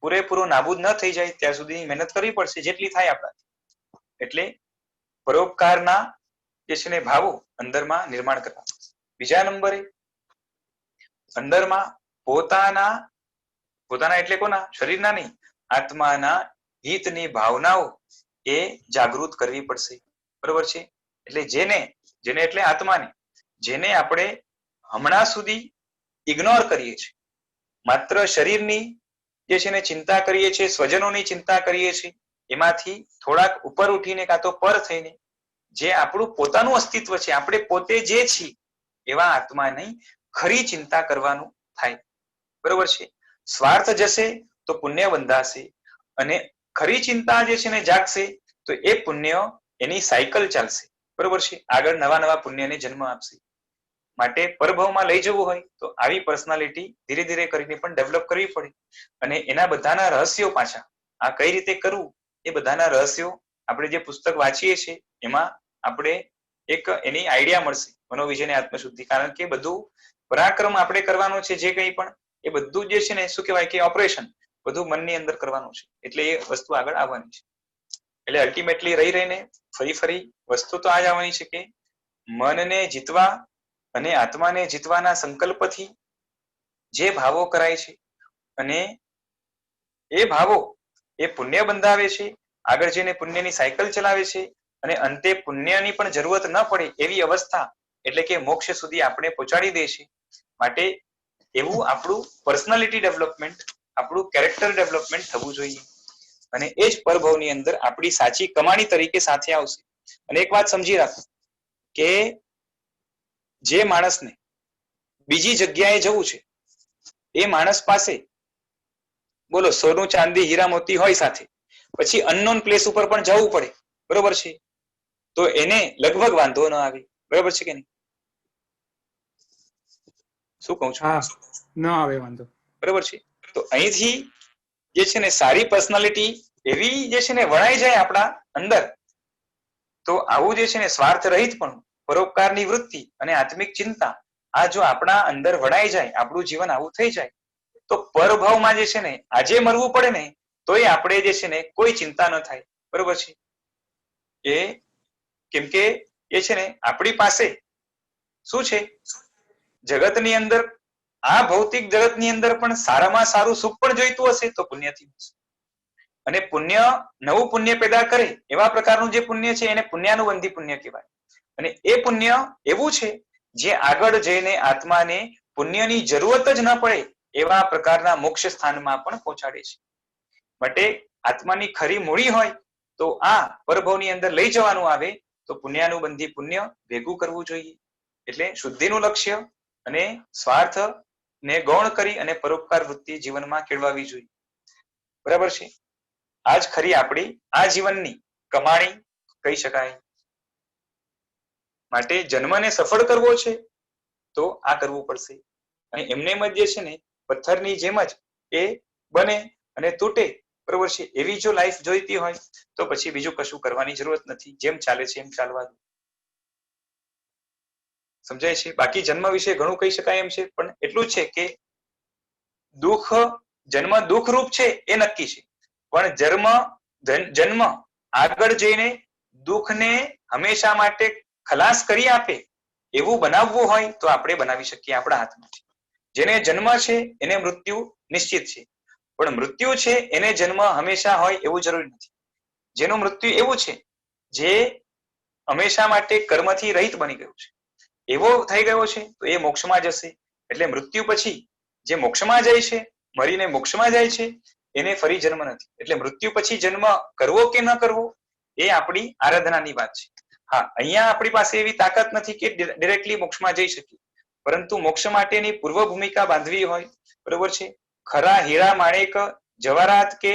પૂરેપૂરો નાબૂદ ન થઈ જાય ત્યાં સુધી મહેનત કરવી પડશે, જેટલી થાય આપણાથી. એટલે પરોપકારના જે છે ને ભાવો અંદરમાં નિર્માણ કરવા. બીજા નંબરે અંદરમાં પોતાના એટલે કોના? શરીરના નહીં, આત્માના હિતની ભાવનાઓ એ જાગૃત કરવી પડશે, બરોબર છે. એટલે જેને એટલે આત્માને, જેને આપણે હમણાં સુધી ઇગ્નોર કરીએ છીએ, માત્ર શરીરની જે છે ને ચિંતા કરીએ છીએ, સ્વજનોની ચિંતા કરીએ છીએ, એમાંથી થોડાક ઉપર ઉઠીને કાં તો પર થઈને જે આપણું પોતાનું અસ્તિત્વ છે, આપણે પોતે જે છીએ એવા આત્માની ખરી ચિંતા કરવાનું થાય, બરોબર છે. સ્વાર્થ જશે તો પુણ્ય બંધાશે, અને ખરી ચિંતા જે છે ને જાગશે તો એ પુણ્ય એની સાયકલ ચાલશે, બરોબર છે, આગળ નવા પુણ્યને જન્મ આપશે. માટે પરભવમાં લઈ જવું હોય તો આવી પર્સનાલિટી ધીરે ધીરે કરીને પણ ડેવલપ કરવી પડે. અને એના બધાના રહસ્યો પાછા આ કઈ રીતે કરવું એ બધાના રહસ્યો આપણે જે પુસ્તક વાંચીએ છીએ એમાં આપણે એક એની આઈડિયા મળશે, મનોવિજ્ઞાન આત્મશુદ્ધિ. કારણ કે બધું પરાક્રમ આપણે કરવાનું છે, જે કંઈ પણ એ બધું જે છે ને શું કહેવાય કે ઓપરેશન બધું મનની અંદર કરવાનું છે, એટલે એ વસ્તુ આગળ આવવાની છે. એટલે અલ્ટિમેટલી રહીને ફરી વસ્તુ તો આ જ આવવાની છે કે મનને જીતવા અને આત્માને જીતવાના સંકલ્પથી જે ભાવો કરાય છે અને એ ભાવો એ પુણ્ય બંધાવે છે, આગળ જઈને પુણ્યની સાયકલ ચલાવે છે, અને અંતે પુણ્યની પણ જરૂરત ન પડે એવી અવસ્થા એટલે કે મોક્ષ સુધી આપણે પહોંચાડી દે છે. માટે એવું આપણું પર્સનાલિટી ડેવલપમેન્ટ, આપણું કેરેક્ટર ડેવલપમેન્ટ થવું જોઈએ, અને એ જ પરભવની અંદર આપણી સાચી કમાણી તરીકે સાથે આવશે. અને એક વાત સમજી રાખો કે જે માણસને બીજી જગ્યાએ જવું છે એ માણસ પાસે બોલો સોનું ચાંદી હીરા મોતી હોય સાથે, પછી અનનોન પ્લેસ ઉપર પણ જવું પડે, બરોબર છે, તો એને લગભગ વાંધો ન આવે, બરોબર છે કે નહીં? શું કહું છું? હા, ન આવે વાંધો, બરોબર છે. તો અહીંથી જે છે ને સારી પર્સનાલિટી એવી જે છે ને વણાઈ જાય આપણા અંદર, તો આવું જે છે ને સ્વાર્થ રહિત પણ પરોપકારની વૃત્તિ અને આત્મિક ચિંતા આ જો આપણા અંદર વણાઈ જાય, આપણું જીવન આવું થઈ જાય, તો પરભવમાં જે છે ને આજે મરવું પડે ને તોય આપણે જે છે ને કોઈ ચિંતા ન થાય, બરોબર છે. એ કેમ કે એ છે ને આપણી પાસે શું છે, જગતની અંદર આ ભૌતિક જગતની અંદર પણ સારામાં સારું સુખ પણ જોઈતું હશે તો પુણ્યથી મળશે. અને પુણ્ય નવું પુણ્ય પેદા કરે એવા પ્રકારનું જે પુણ્ય છે એને પુણ્યાનુબંધી પુણ્ય કહેવાય. અને એ પુણ્ય એવું છે જે આગળ જઈને આત્માને પુણ્યની જરૂરત જ ન પડે એવા પ્રકારના મોક્ષ સ્થાનમાં પણ પહોંચાડે છે. માટે આત્માની ખરી મૂડી હોય તો આ પરભવની અંદર લઈ જવાનું આવે તો પુણ્યાનુબંધી પુણ્ય ભેગું કરવું જોઈએ. એટલે શુદ્ધિનું લક્ષ્ય અને સ્વાર્થ ને ગૌણ કરી અને પરોપકાર વૃત્તિ જીવનમાં કેળવાવી જોઈએ. બરાબર છે. આજ ખરી આપણી આ જીવનની કમાણી કહી શકાય. માટે જન્મને સફળ કરવો છે તો આ કરવું પડશે. અને એમને જ જે છે ને પથ્થરની જેમ જ એ બને અને તૂટે, બરોબર છે, એવી જો લાઈફ જોઈતી હોય તો પછી બીજું કશું કરવાની જરૂરત નથી. જેમ ચાલે છે એમ ચાલવા દો. સમજાય છે? બાકી જન્મ વિશે ઘણું કહી શકાય એમ છે, પણ એટલું જ છે કે જન્મ દુઃખરૂપ છે એ નક્કી છે, પણ જન્મ આગળ જઈને દુઃખને હંમેશા માટે ખલાસ કરી આપે એવું બનાવવું હોય તો આપણે બનાવી શકીએ આપણા હાથમાં છે. જેને જન્મ છે એને મૃત્યુ નિશ્ચિત છે, પણ મૃત્યુ છે એને જન્મ હંમેશા હોય એવું જરૂરી નથી. જેનું મૃત્યુ એવું છે જે હંમેશા માટે કર્મથી રહિત બની ગયું છે, એવો થઈ ગયો છે તો એ મોક્ષમાં જશે. એટલે મૃત્યુ પછી જે મોક્ષમાં જાય છે, મરીને મોક્ષમાં જાય છે, એને ફરી જન્મ નથી. એટલે મૃત્યુ પછી જન્મ કરવો કે ન કરવો એ આપણી આરાધનાની વાત છે. હા, અહીંયા આપણી પાસે એવી તાકાત નથી કે ડિરેક્ટલી મોક્ષમાં જઈ શકીએ, પરંતુ મોક્ષ માટેની પૂર્વ ભૂમિકા બાંધવી હોય, બરોબર છે. ખરા હીરા માણેક જવાહરાત કે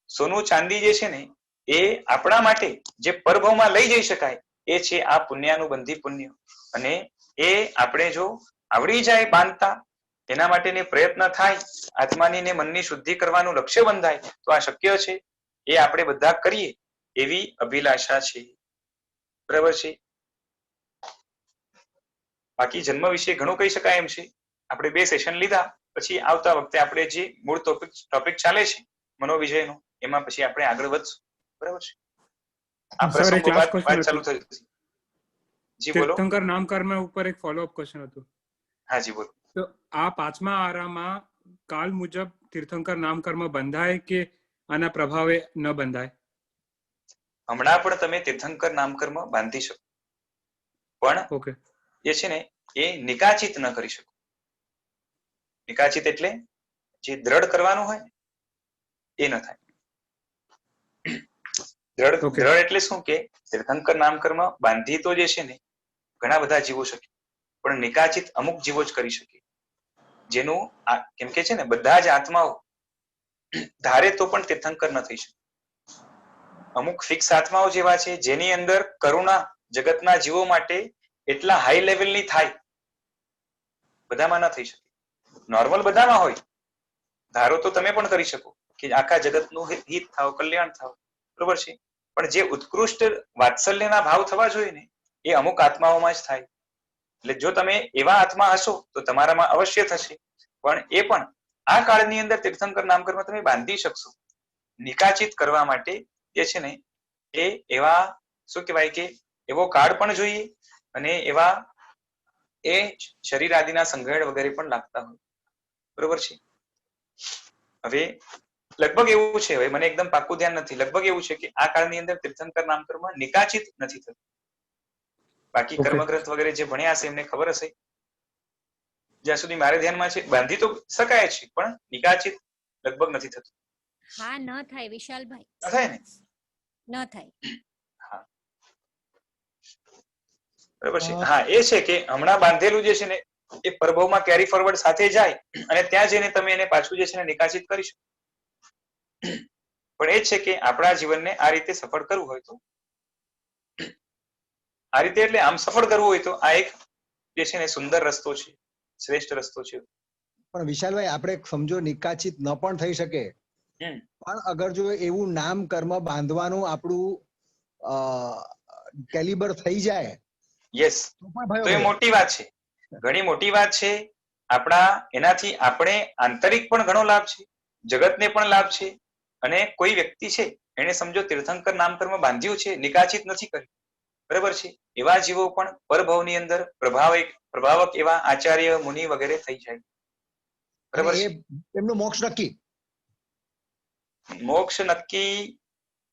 સોનું ચાંદી જે છે ને એ આપણા માટે જે પરભવમાં લઈ જઈ શકાય એ છે આ પુણ્યાનુબંધી પુણ્ય. અને એ આપણે જો આવડી જાય બાંધતા, એના માટેને પ્રયત્ન થાય, આત્માની ને મનની શુદ્ધિ કરવાનું લક્ષ્ય બંધાય તો આ શક્ય છે. એ આપણે બધા કરીએ એવી અભિલાષા છે. બરાબર છે. બાકી જન્મ વિશે ઘણું કહી શકાય એમ છે. આપણે 2 સેશન લીધા, પછી આવતા વખતે આપણે જે મૂળ ટોપિક ચાલે છે મનોવિજયનો, એમાં પછી આપણે આગળ વધશું. બરાબર છે. આ પ્રસંગો વાત ચાલુ થઈ. જી બોલો. તીર્થંકર નામકર્મ ઉપર એક ફોલો અપ ક્વેશ્ચન હતું. હા જી બોલો. તો આ 5મા આરામાં કાલ મુજબ તીર્થંકર નામકર્મ બંધાય કે આના પ્રભાવે ન બંધાય? હમણાં પણ તમે તીર્થંકર નામકર્મ બાંધી શકો, પણ એ છે ને એ નિકાચિત ન કરી શકો. નિકાચિત એટલે જે દ્રઢ કરવાનું હોય એ ન થાય. દ્રઢ એટલે શું કે તીર્થંકર નામકર્મ બાંધી તો જે છે ને ઘણા બધા જીવો શકે, પણ નિકાચિત અમુક જીવો જ કરી શકે. જેનું કેમ કે છે ને બધા જ આત્માઓ ધારે તો પણ તીર્થંકર ન થઈ શકે. અમુક ફિક્સ આત્માઓ જેવા છે જેની અંદર કરુણા જગતના જીવો માટે એટલા હાઈ લેવલની થાય, બધામાં ન થઈ શકે. નોર્મલ બધામાં હોય, ધારો તો તમે પણ કરી શકો કે આખા જગતનું હિત થાવ, કલ્યાણ થાવ, બરોબર છે. પણ જે ઉત્કૃષ્ટ વાત્સલ્યના ભાવ થવા જોઈએ ને એ અમુક આત્માઓમાં જ થાય. એટલે જો તમે એવા આત્મા હશો તો તમારામાં અવશ્ય થશે. પણ એ પણ આ કાળની અંદર તીર્થંકર નામકર્મ તમે બાંધી શકશો. નિકાચિત કરવા માટે જે છે ને એ એવા શું કહેવાય કે એવો કાળ પણ જોઈએ, અને એવા એ શરીર આદિના સંગ્રહ વગેરે પણ લાગતા હોય, બરોબર છે. હવે લગભગ એવું છે, હવે મને એકદમ પાક્કું ધ્યાન નથી, લગભગ એવું છે કે આ કાળની અંદર તીર્થંકર નામકર્મ નિકાચિત નથી થતું. બાકી કર્મગ્રંથ વગેરે જે ભણ્યા હશે એમને ખબર હશે. જ્યાં સુધી મારે ધ્યાનમાં છે બાંધી તો શકાય છે, પણ નિકાચિત લગભગ નથી થતું. હા, ન થાય વિશાલભાઈ. થાય ને? ન થાય. હા, બરાબર છે. હા, એ છે કે હમણાં બાંધેલું જે છે ને એ પ્રભવમાં કેરી ફોરવર્ડ સાથે જાય અને ત્યાં જઈને તમે એને પાછું જે છે ને નિકાચિત કરી શકો. પણ એ છે કે આપણા જીવનને આ રીતે સફળ કરવું હોય તો આ રીતે, એટલે આમ સફળ કરવું હોય તો આ એક જે છે ને સુંદર રસ્તો છે, શ્રેષ્ઠ રસ્તો છે. પણ વિશાલભાઈ આપણે સમજો નિકાચિત ન પણ થઈ શકે, પણ અગર જો એવું નામ કર્મ બાંધવાનું આપણું કેલિબર થઈ જાય, યસ, તો એ મોટી વાત છે, ઘણી મોટી વાત છે. આપણા એનાથી આપણે આંતરિક પણ ઘણો લાભ છે, જગતને પણ લાભ છે, અને કોઈ વ્યક્તિ છે એને સમજો તીર્થંકર નામકર્મ બાંધ્યું છે, નિકાચિત નથી કર્યું, બરાબર છે, એવા જીવો પણ પરભવની અંદર પ્રભાવક એવા આચાર્ય મુનિ વગેરે થઈ જાય, બરાબર છે. એમનું મોક્ષ નક્કી, મોક્ષ નક્કી,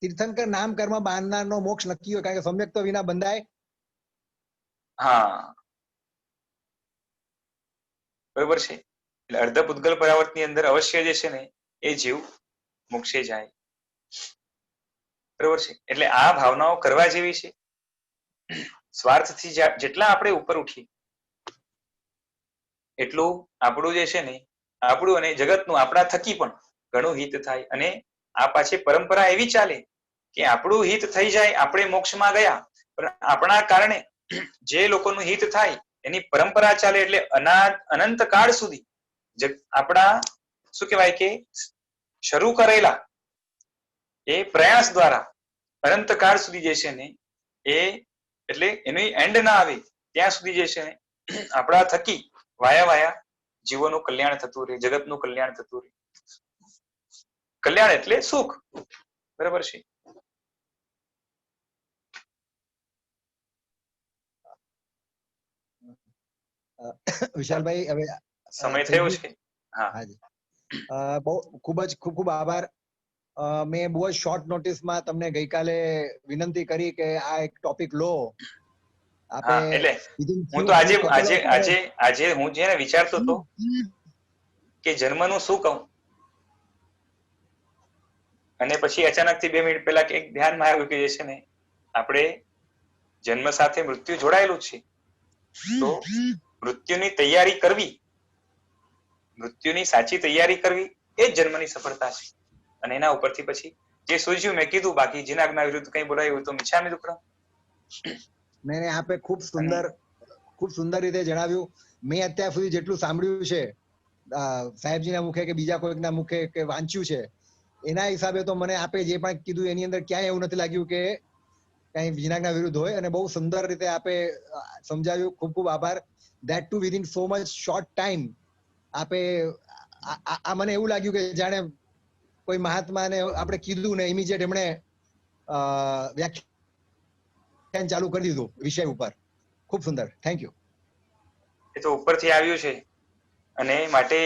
તીર્થંકર નામ કર્મ બાંધનારનો મોક્ષ નક્કી હોય, કારણ કે સમ્યક તો વિના બંધાય. હા, બરોબર છે. એટલે અર્ધ પૂતગલ પરાવર્તની અંદર અવશ્ય જે છે ને એ જીવ મોક્ષે જાય, બરોબર છે. એટલે આ ભાવનાઓ કરવા જેવી છે. સ્વાર્થથી જેટલા આપણે ઉપર ઉઠીએ એટલું આપણું જે છે ને, આપણું અને જગતનું આપણા થકી પણ ઘણું હિત થાય. અને આ પાછી પરંપરા એવી ચાલે કે આપણું હિત થઈ જાય, આપણે મોક્ષમાં ગયા, પણ આપણા કારણે જે લોકોનું હિત થાય એની પરંપરા ચાલે. એટલે અનંત કાળ સુધી આપણા શું કહેવાય કે શરૂ કરેલા એ પ્રયાસ દ્વારા અનંત કાળ સુધી જે છે ને એ, એટલે એનું એન્ડ ના આવે ત્યાં સુધી જે છે ને આપણા થકી વાયા જીવોનું કલ્યાણ થતું રહે, જગતનું કલ્યાણ થતું રહે. કલ્યાણ એટલે સુખ, બરાબર છે. વિશાલભાઈ, હવે સમય થયો છે. હા, બહુ ખૂબ આભાર. મેં બહુ જ શોર્ટ નોટિસમાં તમને ગઈકાલે વિનંતી કરી કે આ એક ટોપિક લો. એટલે હું તો આજે હું જેને વિચારતો હતો કે જન્મનું શું કહું, અને પછી અચાનકથી 2 મિનિટ પહેલા એક ધ્યાનમાં આવ્યું કે જે છે ને આપણે જન્મ સાથે મૃત્યુ જોડાયેલું છે, તો મૃત્યુની તૈયારી કરવી, મૃત્યુની સાચી તૈયારી કરવી એ જ જન્મની સફળતા છે. અને એના ઉપરથી પછી જે સૂઝ્યું મેં કીધું, બાકી જેના આજ્ઞા વિરુદ્ધ કંઈ બોલાયું તો મિચ્છામિ દુક્કડમ. નહીં, આપે ખૂબ સુંદર રીતે જણાવ્યું. મેં અત્યાર સુધી જેટલું સાંભળ્યું છે સાહેબજીના મુખે કે બીજા કોઈકના મુખે કે વાંચ્યું છે, એના હિસાબે તો મને આપે જે પણ કીધું એની અંદર ક્યાંય એવું નથી લાગ્યું કે કઈ વિનાજ્ઞા વિરુદ્ધ હોય. અને બહુ સુંદર રીતે આપે સમજાવ્યું. ખૂબ ખૂબ આભાર. That two within so much short time. આપે આ મને એવું લાગ્યું કે જાણે કોઈ મહાત્માને આપણે કીધું ને ઇમિડિયેટ એમણે વ્યાખ્યાન ચાલુ કરી દીધું વિષય ઉપર. ખૂબ સુંદર, થેન્ક યુ. એ તો ઉપરથી આવ્યું છે, અને માટે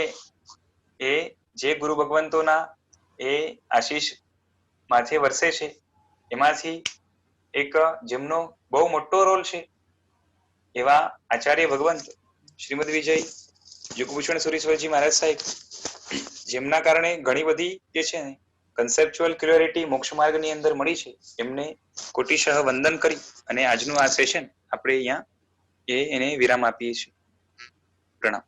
એ જે ગુરુ ભગવંતોના એ આશીષ માથે વરસે છે, એમાંથી એક જેમનો બહુ મોટો રોલ છે એવા આચાર્ય ભગવંત શ્રીમદ વિજય યુગભૂષણ સુરીશ્વરજી મહારાજ સાહેબ, જેમના કારણે ઘણી બધી જે છે ને કન્સેપ્ચ્યુઅલ ક્લિયરિટી મોક્ષ માર્ગની અંદર મળી છે, એમને કોટિશઃ વંદન કરી અને આજનું આ સેશન આપણે અહીંયા એને વિરામ આપીએ છીએ. પ્રણામ.